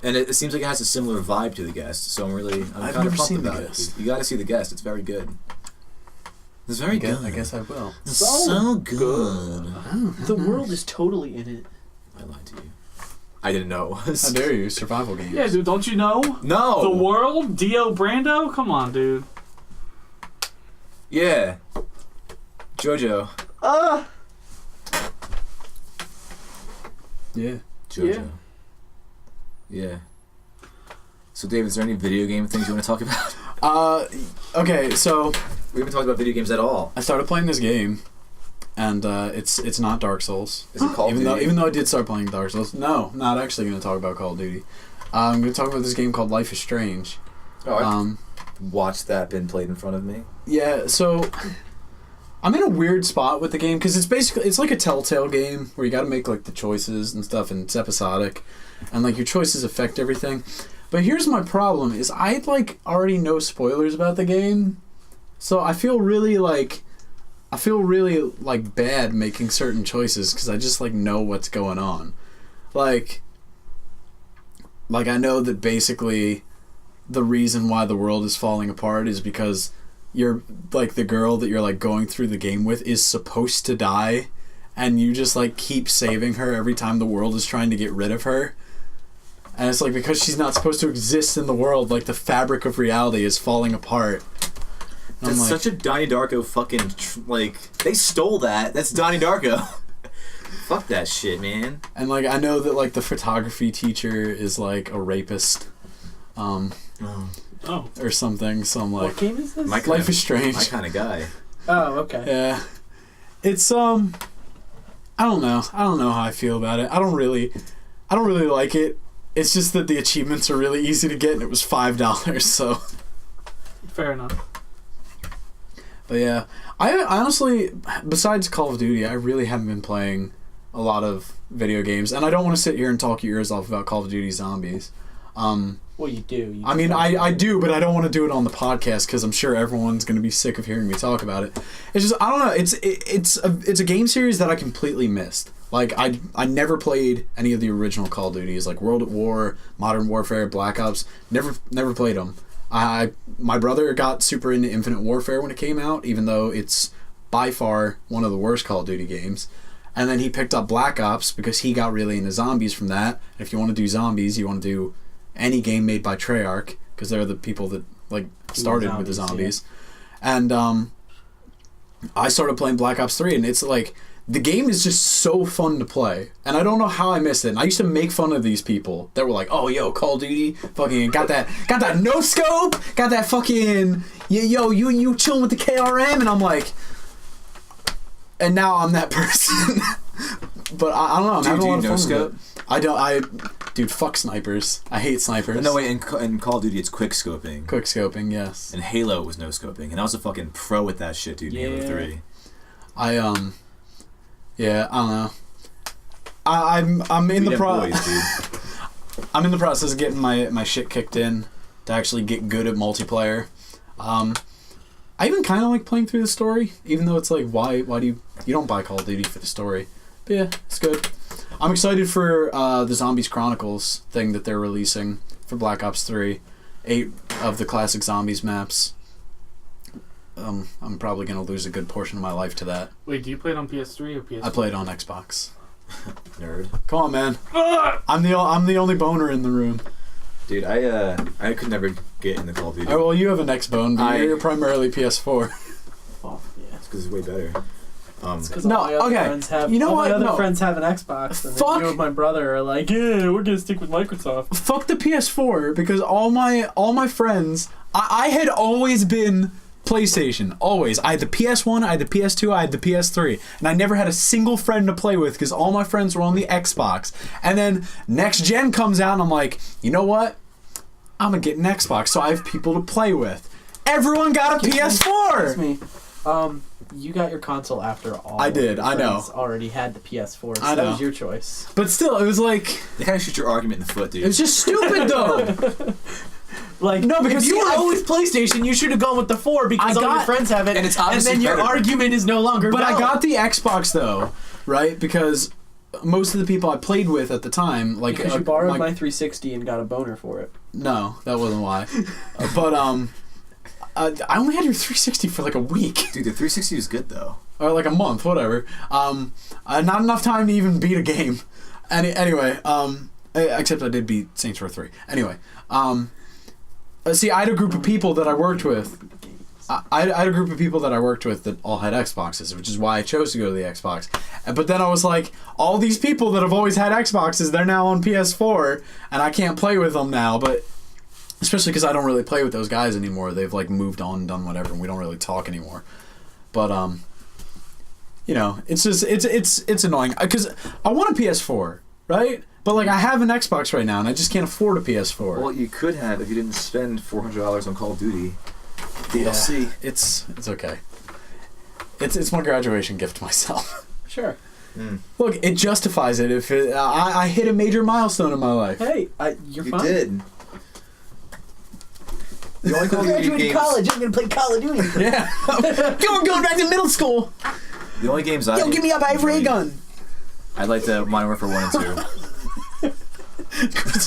And it seems like it has a similar vibe to The Guest, so I'm I've kind never of pumped seen The about Guest. it. You gotta see The Guest. It's very good. It's very good. I guess I will. It's so good. The world is totally in it. I lied to you. I didn't know it was. How dare you? Survival games. Yeah, dude, don't you know? No! The world? Dio Brando? Come on, dude. Yeah. Jojo. Yeah. Jojo. Yeah. So, Dave, is there any video game things you want to talk about? Okay, so We haven't talked about video games at all. I started playing this game, and it's not Dark Souls. Is it Call of Duty? Even though I did start playing Dark Souls. No, not actually going to talk about Call of Duty. I'm going to talk about this game called Life is Strange. Oh, I Um, watched that been played in front of me. yeah, so I'm in a weird spot with the game because it's like a Telltale game where you got to make like the choices and stuff, and it's episodic, and like your choices affect everything. But here's my problem: is I like already know spoilers about the game, so I feel really bad making certain choices because I just like know what's going on. Like I know that basically the reason why the world is falling apart is because you're like the girl that you're like going through the game with is supposed to die, and you just like keep saving her every time the world is trying to get rid of her. And it's like because she's not supposed to exist in the world, like the fabric of reality is falling apart. And That's I'm like, such a Donnie Darko fucking they stole that. That's Donnie Darko. Fuck that shit, man. and like I know that like the photography teacher is like a rapist, Oh. or something. So I'm What like, game is this? My kind Life of- is Strange. My kind of guy. Oh, okay. Yeah, it's I don't know how I feel about it. I don't really like it. It's just that the achievements are really easy to get, and it was $5. So, Fair enough. but yeah, I honestly, besides Call of Duty, I really haven't been playing a lot of video games, and I don't want to sit here and talk your ears off about Call of Duty Zombies. Well, you do. I mean, I do, but I don't want to do it on the podcast because I'm sure everyone's going to be sick of hearing me talk about it. It's just, I don't know. It's a game series that I completely missed. Like, I never played any of the original Call of Duties, like World at War, Modern Warfare, Black Ops. Never played them. My brother got super into Infinite Warfare when it came out, even though it's by far one of the worst Call of Duty games. And then he picked up Black Ops because he got really into zombies from that. And if you want to do zombies, you want to do any game made by Treyarch, because they're the people that like started with the zombies. Yeah. And I started playing Black Ops 3, and it's like, the game is just so fun to play, and I don't know how I missed it. And I used to make fun of these people that were like, "Oh, yo, Call of Duty, fucking got that no scope, got that fucking you chilling with the KRM," and I'm like, and now I'm that person. But I don't know. I'm having a lot of fun with it. Dude, fuck snipers. I hate snipers. No, wait, in Call of Duty, it's quick scoping. Quick scoping, yes. In Halo, it was no scoping, and I was a fucking pro with that shit, dude. In Halo 3. Yeah, I don't know. I'm in the process. I'm in the process of getting my shit kicked in to actually get good at multiplayer. I even kind of like playing through the story, even though it's like, why do you don't buy Call of Duty for the story? But yeah, it's good. I'm excited for the Zombies Chronicles thing that they're releasing for Black Ops 3. 8 of the classic Zombies maps. I'm probably going to lose a good portion of my life to that. Wait, do you play it on PS3 or PS4? I play it on Xbox. Nerd. Come on, man. I'm the only boner in the room. Dude, I could never get into Call of Duty. Oh, well, you have an X-Bone, but you're primarily PS4. Oh, yeah. It's because it's way better. It's because all my other friends have, friends have an Xbox, and then you and my brother are like, yeah, we're going to stick with Microsoft. Fuck the PS4, because all my friends, I had always been PlayStation, always. I had the PS1, I had the PS2, I had the PS3, and I never had a single friend to play with because all my friends were on the Xbox. And then next gen comes out, and I'm like, you know what? I'm gonna get an Xbox, so I have people to play with. Everyone got a PS4. Excuse me. You got your console after all. I did. I know. Already had the PS4, so I know. that was your choice. But still, it was like, they kind of shoot your argument in the foot, dude. It was just stupid, though. Like, no, because you were always PlayStation, you should have gone with the 4 because all your friends have it, and it's obviously and then your argument is no longer But valid. I got the Xbox, though, right? Because most of the people I played with at the time, like... Because you borrowed my 360 and got a boner for it. No, that wasn't why. But, I only had your 360 for like a week. Dude, the 360 is good, though. Or like a month, whatever. Not enough time to even beat a game. Anyway, except I did beat Saints Row 3. Anyway, see, I had a group of people that I worked with. I had a group of people that I worked with that all had Xboxes, which is why I chose to go to the Xbox. But then I was like, all these people that have always had Xboxes, they're now on PS4, and I can't play with them now. But especially because I don't really play with those guys anymore. They've like moved on and done whatever, and we don't really talk anymore. But you know, it's just it's annoying because I want a PS4, right? But like I have an Xbox right now, and I just can't afford a PS4. Well, you could have if you didn't spend $400 on Call of Duty DLC. Yeah, it's okay. It's my graduation gift to myself. Sure. Look, it justifies it if I hit a major milestone in my life. Hey, you're fine. You did. The only Call of Duty games... college, I'm gonna play Call of Duty. Yeah. going back to middle school. The only games Yo, give me up, I have ray gun. I like the Modern Warfare 1 and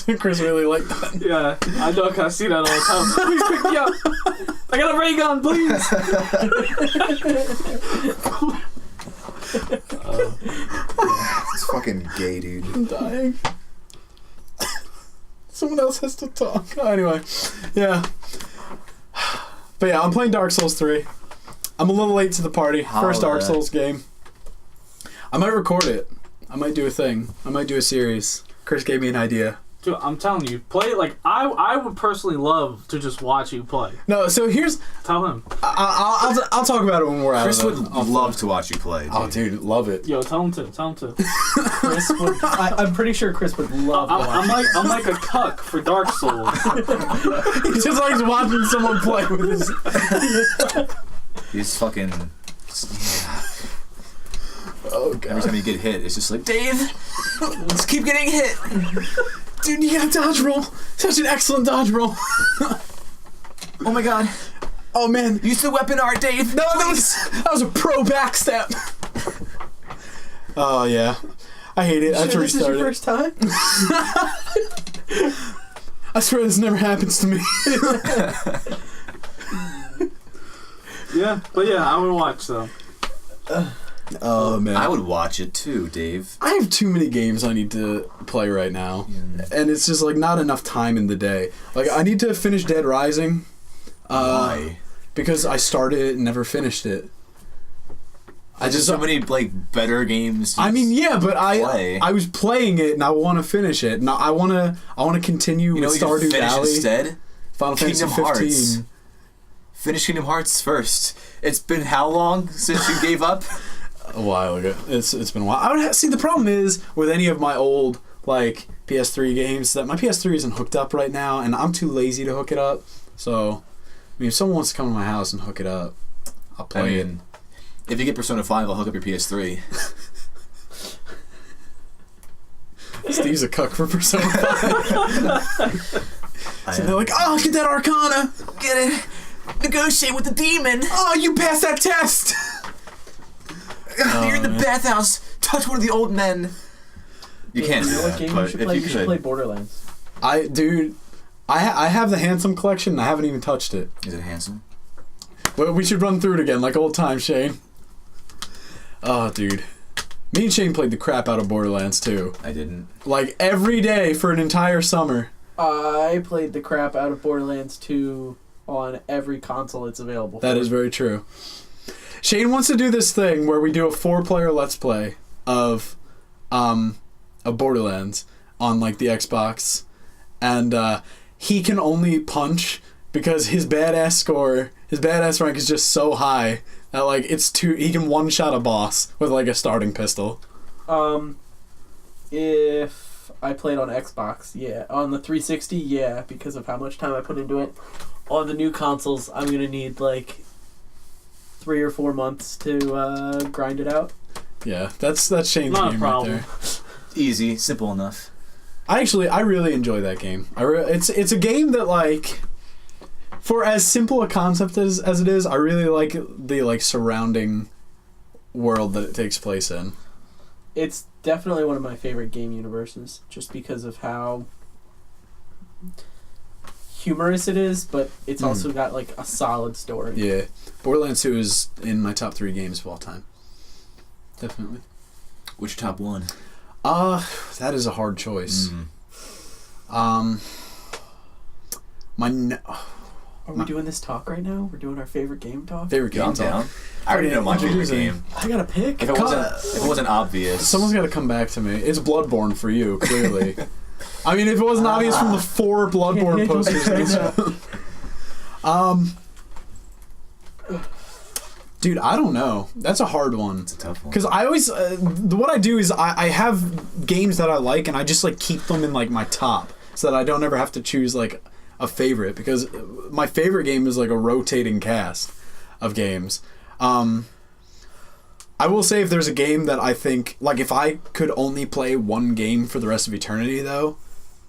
2. Chris really liked that. Yeah, I know, cause I see that all the time. Please pick me up. I got a ray gun, please. It's fucking gay, dude. I'm dying. Someone else has to talk. Anyway, yeah. But yeah, I'm playing Dark Souls 3. I'm a little late to the party. First Dark Souls game. I might record it. I might do a thing. I might do a series. Chris gave me an idea. Dude, I'm telling you, play like I would personally love to just watch you play. No, so here's. Tell him. I'll talk about it when we're out. Chris would love to watch you play. Dude. Oh, dude, love it. Yo, tell him to. Chris would. I'm pretty sure Chris would love. I'm like a cuck for Dark Souls. He just likes watching someone play with his. He's fucking. Oh god! Every time you get hit, it's just like Dave. Let's keep getting hit. Dude, you got a dodge roll. Such an excellent dodge roll. Oh my god. Oh man. Use the weapon art, Dave. No, that was a pro backstep. Oh yeah. I hate it. I have to This is restart your it. first time? I swear this never happens to me. Yeah, but yeah, I would watch though. Oh man. I would watch it too, Dave. I have too many games I need to play right now. And it's just like not enough time in the day. Like I need to finish Dead Rising. Why? Because I started it and never finished it. I just so many like better games. I mean, yeah, but play. I was playing it and I want to finish it. And I want to continue with Stardew Valley. Instead, Final Fantasy Kingdom 15. Hearts. Finish Kingdom Hearts first. It's been how long since you gave up? A while ago. It's been a while. I would see the problem is with any of my old like PS3 games that my PS3 isn't hooked up right now, and I'm too lazy to hook it up. So, I mean, if someone wants to come to my house and hook it up, I'll play it. If you get Persona 5, I'll hook up your PS3. Steve's a cuck for Persona 5. So they're like, oh, get that Arcana. Get it. Negotiate with the demon. Oh, you passed that test. You're in the bathhouse. Touch one of the old men. You can't do You know what that, game you but should if play? you You should could. play Borderlands. I have the Handsome collection and I haven't even touched it. Is it handsome? Well, we should run through it again like old times, Shane. Oh, dude. Me and Shane played the crap out of Borderlands too. I didn't. Like every day for an entire summer. I played the crap out of Borderlands 2 on every console it's available for. That is very true. Shane wants to do this thing where we do a 4-player Let's Play of Borderlands on like the Xbox, and he can only punch because his badass rank is just so high that like he can one-shot a boss with like a starting pistol. If I played on Xbox, yeah. On the 360, yeah, because of how much time I put into it. On the new consoles, I'm gonna need like 3 or 4 months to grind it out. Yeah, that's Shane's Not a game problem. right there. Easy, simple enough. I really enjoy that game. It's a game that like, for as simple a concept as it is, I really like the like surrounding world that it takes place in. It's definitely one of my favorite game universes, just because of how humorous it is, but it's also got like a solid story. Yeah, Borderlands 2 is in my top 3 games of all time. Definitely. Which top one? That is a hard choice. Are we doing this talk right now? We're doing our favorite game talk? Favorite game I'm down. talk. I already know my favorite Introducing. game. I gotta pick. If it wasn't obvious. Someone's got to come back to me. It's Bloodborne for you, clearly. I mean, if it wasn't obvious from the 4 Bloodborne posters. Dude, I don't know. That's a hard one. It's a tough one. Because I always, what I do is I have games that I like and I just like keep them in like my top so that I don't ever have to choose like a favorite, because my favorite game is like a rotating cast of games. I will say if there's a game that I think, like if I could only play one game for the rest of eternity though,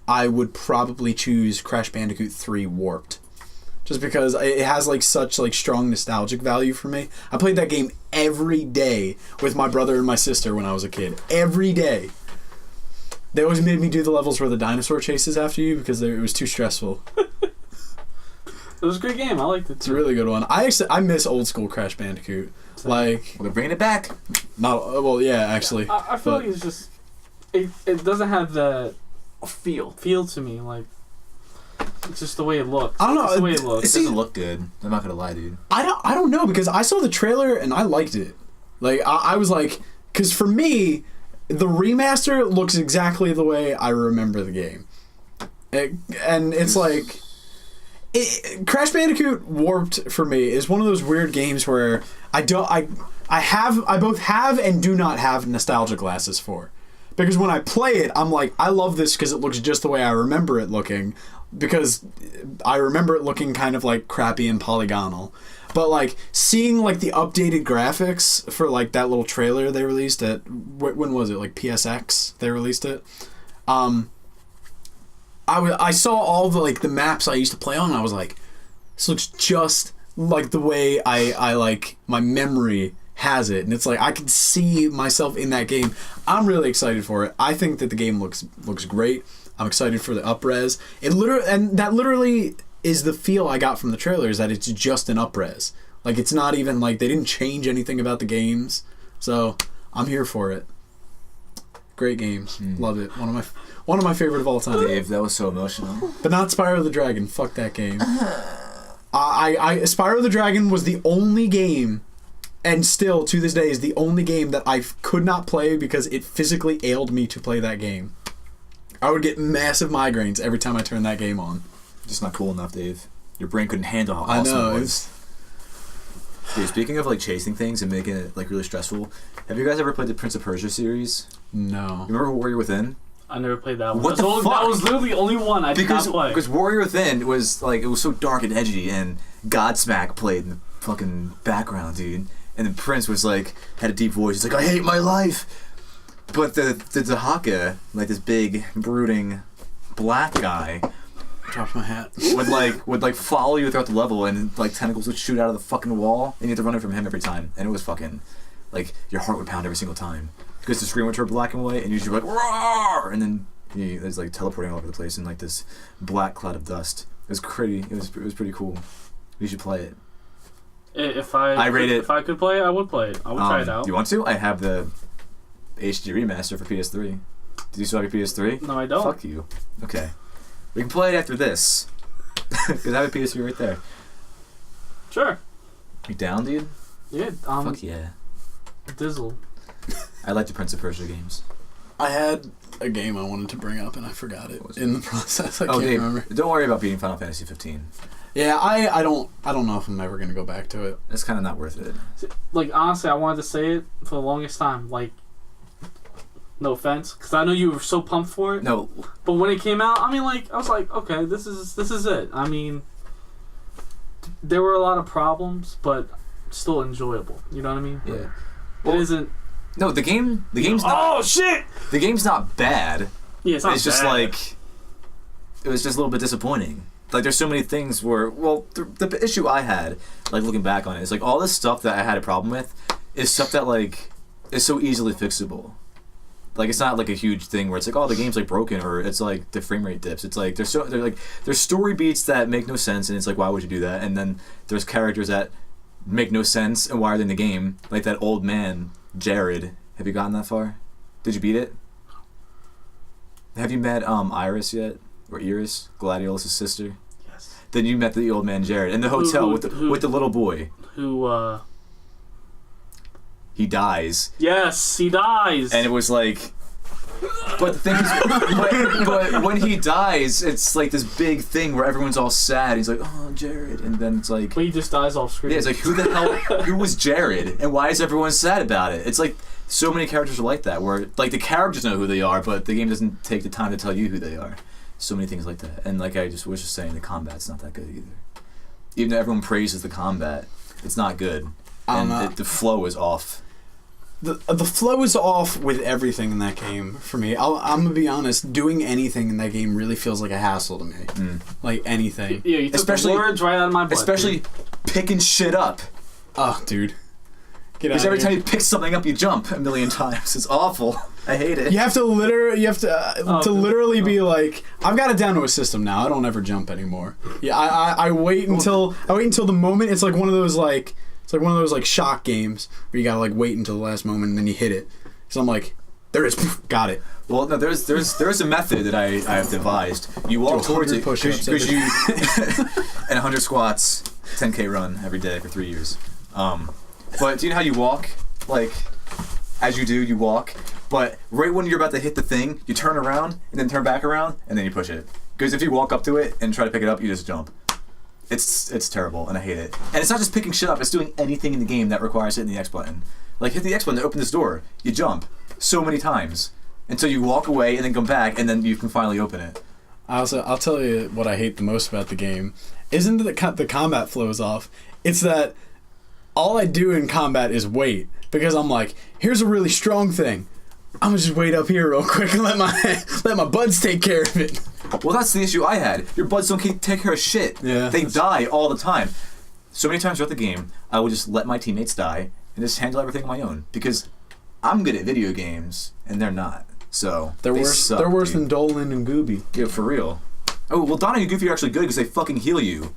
I would probably choose Crash Bandicoot 3 Warped. Just because it has like such like strong nostalgic value for me. I played that game every day with my brother and my sister when I was a kid. Every day. They always made me do the levels where the dinosaur chases after you because it was too stressful. It was a great game. I liked it. It's a really good one. I miss old school Crash Bandicoot. Like, We're bringing it back. not well, yeah, actually. I feel like it's just it doesn't have the feel to me. Like, it's just the way it looks. I don't know. It's the way it It looks. doesn't look good. I'm not gonna lie, dude. I don't know, because I saw the trailer and I liked it. Like I was like, because for me, the remaster looks exactly the way I remember the game, and it's like. Crash Bandicoot Warped for me is one of those weird games where I both have and do not have nostalgia glasses for, because when I play it I'm like, I love this because it looks just the way I remember it looking, because I remember it looking kind of like crappy and polygonal, but like seeing like the updated graphics for like that little trailer they released at when was it, like PSX they released it, I saw all the like the maps I used to play on, and I was like, this looks just like the way I like my memory has it, and it's like I can see myself in that game. I'm really excited for it. I think that the game looks great. I'm excited for the upres. That literally is the feel I got from the trailer, is that it's just an upres. Like, it's not even like they didn't change anything about the games. So I'm here for it. Great games. Love it. One of my favorite of all time. Dave, that was so emotional. But not Spyro the Dragon. Fuck that game. Spyro the Dragon was the only game, and still to this day is the only game that I could not play because it physically ailed me to play that game. I would get massive migraines every time I turned that game on. Just not cool enough, Dave. Your brain couldn't handle how awesome it was. Dude, speaking of like chasing things and making it like really stressful, have you guys ever played the Prince of Persia series? No. You remember Warrior Within? I never played that one. What the fuck? That was literally the only one I did not play. Because Warrior Within was like, it was so dark and edgy, and Godsmack played in the fucking background, dude. And the Prince was like, had a deep voice. He's like, I hate my life. But the Dahaka, like this big, brooding black guy, Dropped my hat. would follow you throughout the level, and like tentacles would shoot out of the fucking wall, and you had to run away from him every time. And it was fucking, like, your heart would pound every single time. Because the screen would turn black and white, and you'd be like, roar! And then there's like teleporting all over the place in like this black cloud of dust. It was pretty. It was pretty cool. You should play it. If I could play it, I would play it. I would try it out. Do you want to? I have the HD remaster for PS3. Do you still have your PS3? No, I don't. Fuck you. Okay. We can play it after this. Because I have a PS3 right there. Sure. You down, dude? Yeah. Fuck yeah. Dizzle. I like the Prince of Persia games. I had a game I wanted to bring up and I forgot it in the process. I can't Dave, remember. Don't worry about beating Final Fantasy 15. Yeah, I don't know if I'm ever gonna go back to it. It's kind of not worth it. Like, honestly, I wanted to say it for the longest time. Like, no offense, because I know you were so pumped for it. No. But when it came out, I mean, like, I was like, okay, this is it. I mean, there were a lot of problems, but still enjoyable. You know what I mean? Yeah. It isn't. No, the game's not. Oh shit! The game's not bad. Yeah, it's not. It's just bad. like, it was just a little bit disappointing. Like, there's so many things where, well, the issue I had, like, looking back on it, is like all this stuff that I had a problem with is stuff that like is so easily fixable. Like, it's not like a huge thing where it's like, oh, the game's like broken, or it's like the frame rate dips. It's like there's story beats that make no sense, and it's like, why would you do that? And then there's characters that make no sense, and why are they in the game? Like that old man, Jared. Have you gotten that far? Did you beat it? Have you met Iris yet? Or Iris, Gladiolus's sister? Yes. Then you met the old man Jared in the hotel with the little boy. Who He dies. Yes, he dies. And it was like, but the thing is, but when he dies, it's like this big thing where everyone's all sad. He's like, oh, Jared, and then it's like, but he just dies off screen. yeah, it's like, who the hell, who was Jared, and why is everyone sad about it? It's like so many characters are like that, where like the characters know who they are, but the game doesn't take the time to tell you who they are. So many things like that, and like I just was just saying, the combat's not that good either. Even though everyone praises the combat, it's not good, and the flow is off. The flow is off with everything in that game for me. I'm gonna be honest. Doing anything in that game really feels like a hassle to me. Like anything. Yeah, you took the words right out of my butt. Especially picking shit up. Oh, dude. Because every time you pick something up, you jump a million times. It's awful. I hate it. You have to literally be like, I've got it down to a system now. I don't ever jump anymore. Yeah, I wait until the moment. It's like one of those like. It's like one of those like shock games where you gotta like wait until the last moment and then you hit it. So I'm like, there it is, got it. Well, no, there's a method that I have devised. You walk towards it because you and 100 squats, 10K run every day for 3 years. But do you know how you walk? Like, as you do, you walk. But right when you're about to hit the thing, you turn around and then turn back around and then you push it. Because if you walk up to it and try to pick it up, you just jump. It's terrible, and I hate it. And it's not just picking shit up, it's doing anything in the game that requires hitting the X button. Like, hit the X button to open this door. You jump so many times until you walk away and then come back, and then you can finally open it. I'll tell you what I hate the most about the game. Isn't that the combat flows off. It's that all I do in combat is wait. Because I'm like, here's a really strong thing. I'm gonna just wait up here real quick and let my buds take care of it. Well, that's the issue I had. Your buds don't take care of shit. Yeah. They die all the time. So many times throughout the game, I would just let my teammates die and just handle everything on my own because I'm good at video games and they're not. So They're worse. They're worse than Dolan and Gooby. Yeah, for real. Oh well, Donnie and Goofy are actually good because they fucking heal you.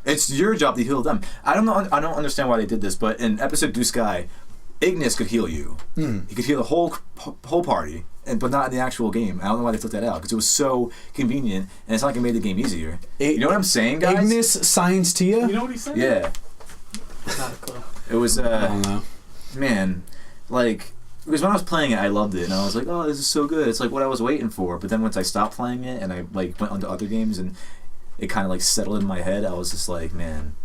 It's your job to heal them. I don't know. I don't understand why they did this, but in episode Blue Sky, Ignis could heal you. He could heal the whole party, but not in the actual game. I don't know why they took that out because it was so convenient, and it's not like it made the game easier. You know what I'm saying, guys? Ignis Science Tia? You know what he said? Yeah. Not a clue. It was. I don't know. Man, like. Because when I was playing it, I loved it, and I was like, "Oh, this is so good." It's like what I was waiting for. But then once I stopped playing it, and I like went on to other games, and it kind of like settled in my head, I was just like, "Man,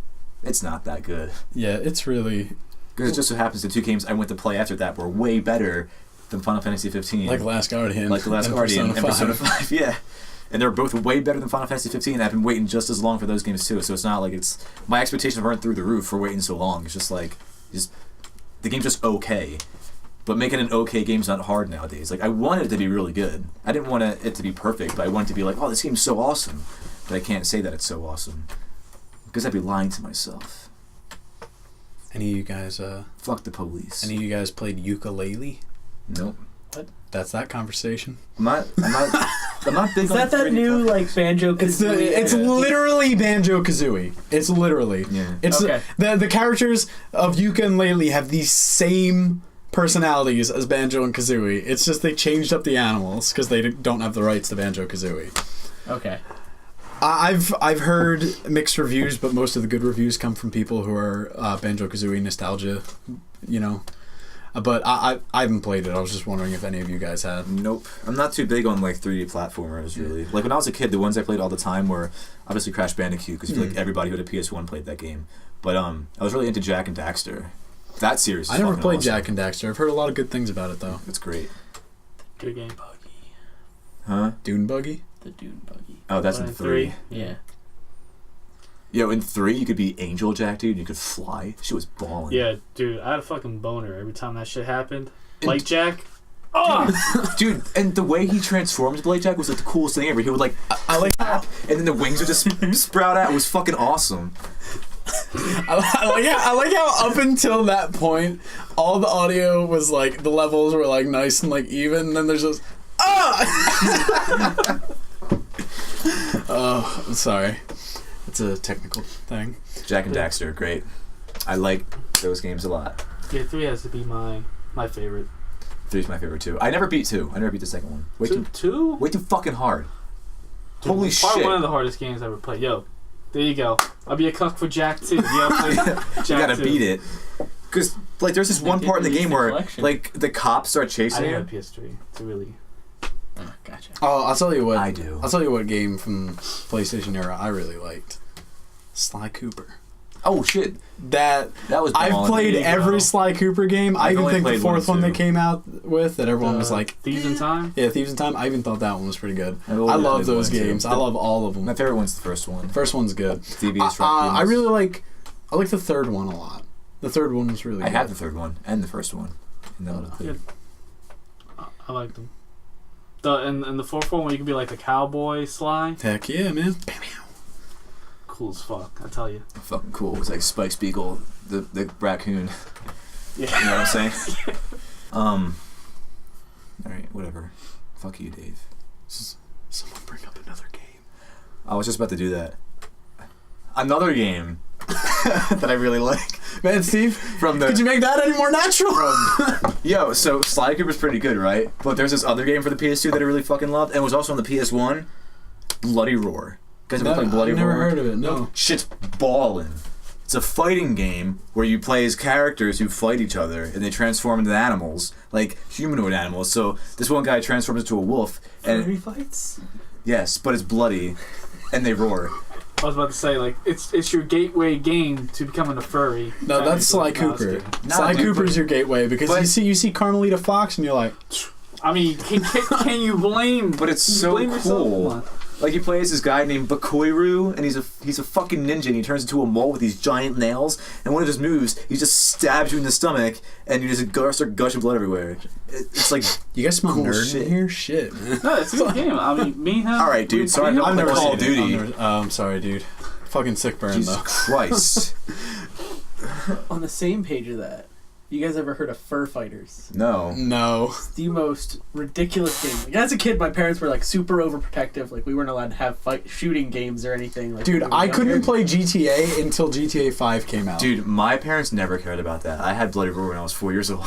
it's not that good." Yeah, it's really. Because it just so happens the two games I went to play after that were way better than Final Fantasy 15. Like Last Guardian. Like The Last Guardian and Persona 5, yeah. And they're both way better than Final Fantasy 15. I've been waiting just as long for those games too. So it's not like it's my expectations weren't through the roof for waiting so long. It's just like the game's just okay. But making an okay game's not hard nowadays. Like, I wanted it to be really good. I didn't want it to be perfect, but I wanted it to be like, oh, this game's so awesome. But I can't say that it's so awesome. Because I'd be lying to myself. Any of you guys, Fuck the police. any of you guys played ukulele? Nope. What? That's that conversation. I'm not big Is on that 3D new, platforms. like, Banjo-Kazooie? It's literally Banjo-Kazooie. It's literally. Yeah. It's Okay. the characters of Yuka and Laylee have the same personalities as Banjo and Kazooie. It's just they changed up the animals because they don't have the rights to Banjo-Kazooie. Okay. I've heard mixed reviews, but most of the good reviews come from people who are Banjo-Kazooie nostalgia, you know. But I haven't played it. I was just wondering if any of you guys had. Nope. I'm not too big on like 3D platformers really. Like when I was a kid, the ones I played all the time were obviously Crash Bandicoot because I feel like everybody who had a PS1 played that game. But I was really into Jak and Daxter. That series. I never fucking played awesome. Jak and Daxter. I've heard a lot of good things about it though. It's great. Good game. Huh? Dune Buggy? The Dune Buggy. Oh, that's in 3. Yeah. Yo, in 3 you could be Angel Jack, dude. And you could fly. She was balling. Yeah, dude, I had a fucking boner every time that shit happened. And- Like Jack. Oh! Dude, and the way he transformed Blake Jack was like the coolest thing ever. He would like, I like that, and then the wings would just sprout out. It was fucking awesome. I like how up until that point, all the audio was like the levels were like nice and like even. And then there's just oh, I'm sorry. It's a technical thing. Jak and Daxter, great. I like those games a lot. Yeah, 3 has to be my favorite. 3's my favorite too. I never beat 2. I never beat the second one. Way Two? too fucking hard. Dude, Holy Part shit. 1 of the hardest games I ever played. Yo, there you go. I'll be a cuck for Jack 2. Yeah, play Jack You gotta 2. beat it. Because, like, there's this They one did part in the release game the where, collection. like, the cops start I chasing didn't you. have PS3 to really. Oh, gotcha. Oh, I'll tell you what. I do. I'll tell you what game from PlayStation era I really liked. Sly Cooper. Oh, shit. That was I've balling. played There you every go. Sly Cooper game. I I've even only think the played one fourth and one they two. came out with that everyone was like, Thieves in Time? yeah, Thieves in Time. I even thought that one was pretty good. I've I only love played those one and two. games. I love all of them. My favorite one's the first one. First one's good. DBS I really like. I like the third one a lot. The third one was really good. I had the third one and the first one. And then Yeah. I like them. And the fourth one where you can be like the cowboy Sly. Heck yeah, man. Cool as fuck, I tell you. fucking cool. It was like Spike Spiegel, the raccoon. Yeah. You know what I'm saying? Alright, whatever. Fuck you, Dave. Someone bring up another game. I was just about to do that. Another game that I really like. Man, Steve, From the could you make that any more natural? Yo, so Sly Cooper's pretty good, right? But there's this other game for the PS2 that I really fucking loved, and it was also on the PS1. Bloody Roar. You guys ever played Bloody I've Roar? never heard of it. No. Shit's ballin'. It's a fighting game where you play as characters who fight each other, and they transform into animals, like humanoid animals. So this one guy transforms into a wolf, and Furry fights? yes, but it's bloody, and they roar. I was about to say, like, it's your gateway game to becoming a furry. No, that's Sly No, I was Cooper. kidding. Nah, Sly dude, Cooper's but- your gateway because you see Carmelita Fox and you're like, I mean, can you blame? But it's can you so blame yourself? cool. Come on. Like you play as this guy named Bakoiru, and he's a fucking ninja, and he turns into a mole with these giant nails. And one of his moves, he just stabs you in the stomach, and you just start gushing blood everywhere. It's like you guys smell cool nerd shit. in here. Shit, man. No, it's a good game. I mean, me and him. All right, dude. Sorry, I've never Call of seen it. Duty. I'm sorry, dude. Fucking sick burn Jesus though. Christ. On the same page of that, you guys ever heard of Fur Fighters? No. No. It's the most ridiculous game. Like, as a kid, my parents were like super overprotective. Like we weren't allowed to have shooting games or anything. Like, Dude, when we were I younger. couldn't play GTA until GTA 5 came out. Dude, my parents never cared about that. I had Bloody Roar when I was 4 years old.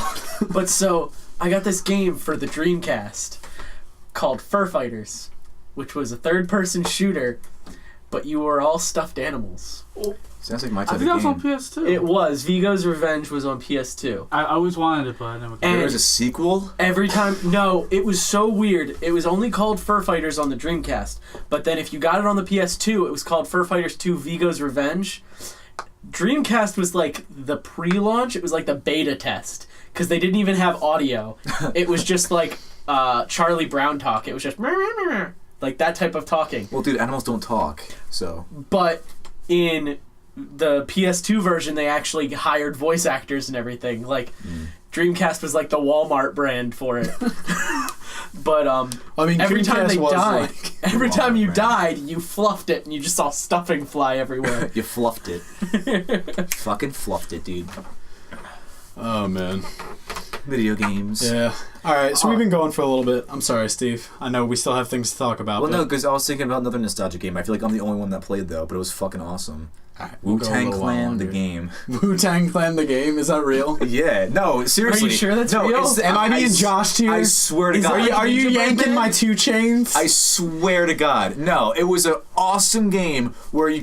But so I got this game for the Dreamcast called Fur Fighters, which was a third-person shooter, but you were all stuffed animals. Sounds like my I type think that was on of game. PS2. It was. Vigo's Revenge was on PS2. I always wanted it, but I never got And- There was a sequel? Every time, no, it was so weird. It was only called Fur Fighters on the Dreamcast, but then if you got it on the PS2, it was called Fur Fighters 2 Vigo's Revenge. Dreamcast was like the pre-launch, it was like the beta test, because they didn't even have audio. It was just like Charlie Brown talk. It was just like that type of talking. Well, dude, animals don't talk, so... But in the PS2 version, they actually hired voice actors and everything. Like, Dreamcast was like the Walmart brand for it. But I mean, every time Dreamcast they was died, like- every time you brand. died, you fluffed it, and you just saw stuffing fly everywhere. You fluffed it. Fucking fluffed it, dude. Oh man. Video games. Yeah. All right. So we've been going for a little bit. I'm sorry, Steve. I know we still have things to talk about. Well, but no, because I was thinking about another nostalgia game. I feel like I'm the only one that played, though, but it was fucking awesome. All right, we'll go a Wu-Tang little while Clan, the longer. game. Wu-Tang Clan, the game. Is that real? Yeah, no, seriously. Are you sure that's no, real? it's- Am I being s- Josh here? I swear to Is God. that Are you Ninja yanking Bread? my 2 chains? I swear to God. No, it was an awesome game where you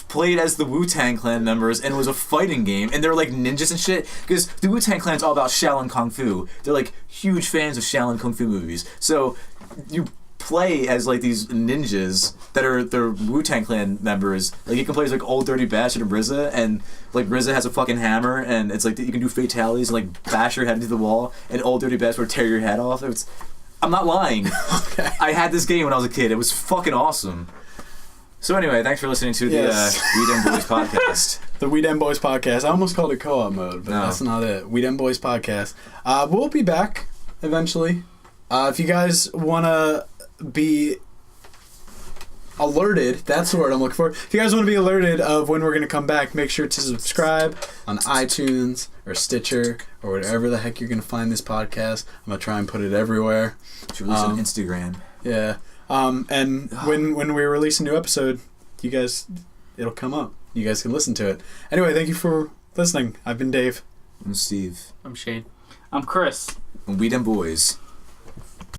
played as the Wu-Tang Clan members, and it was a fighting game, and they're like ninjas and shit, because the Wu-Tang Clan's all about Shaolin Kung Fu. They're like huge fans of Shaolin Kung Fu movies. So you play as like these ninjas that are the Wu-Tang Clan members. Like you can play as like Old Dirty Bastard and RZA, and like RZA has a fucking hammer, and it's like you can do fatalities and like bash your head into the wall, and Old Dirty Bastard would tear your head off. I'm not lying. Okay. I had this game when I was a kid. It was fucking awesome. So anyway, thanks for listening to Yes. the We Dem Boiz podcast. The We Dem Boys podcast. I almost called it co-op mode, but No. that's not it. We Dem Boys podcast. We'll be back eventually. If you guys want to be alerted, that's the word I'm looking for. If you guys want to be alerted of when we're going to come back, make sure to subscribe on iTunes or Stitcher or whatever the heck you're going to find this podcast. I'm going to try and put it everywhere. Should release on Instagram. Yeah. And when we release a new episode, you guys, it'll come up. You guys can listen to it. Anyway, thank you for listening. I've been Dave. I'm Steve. I'm Shane. I'm Chris. And We Dem Boiz.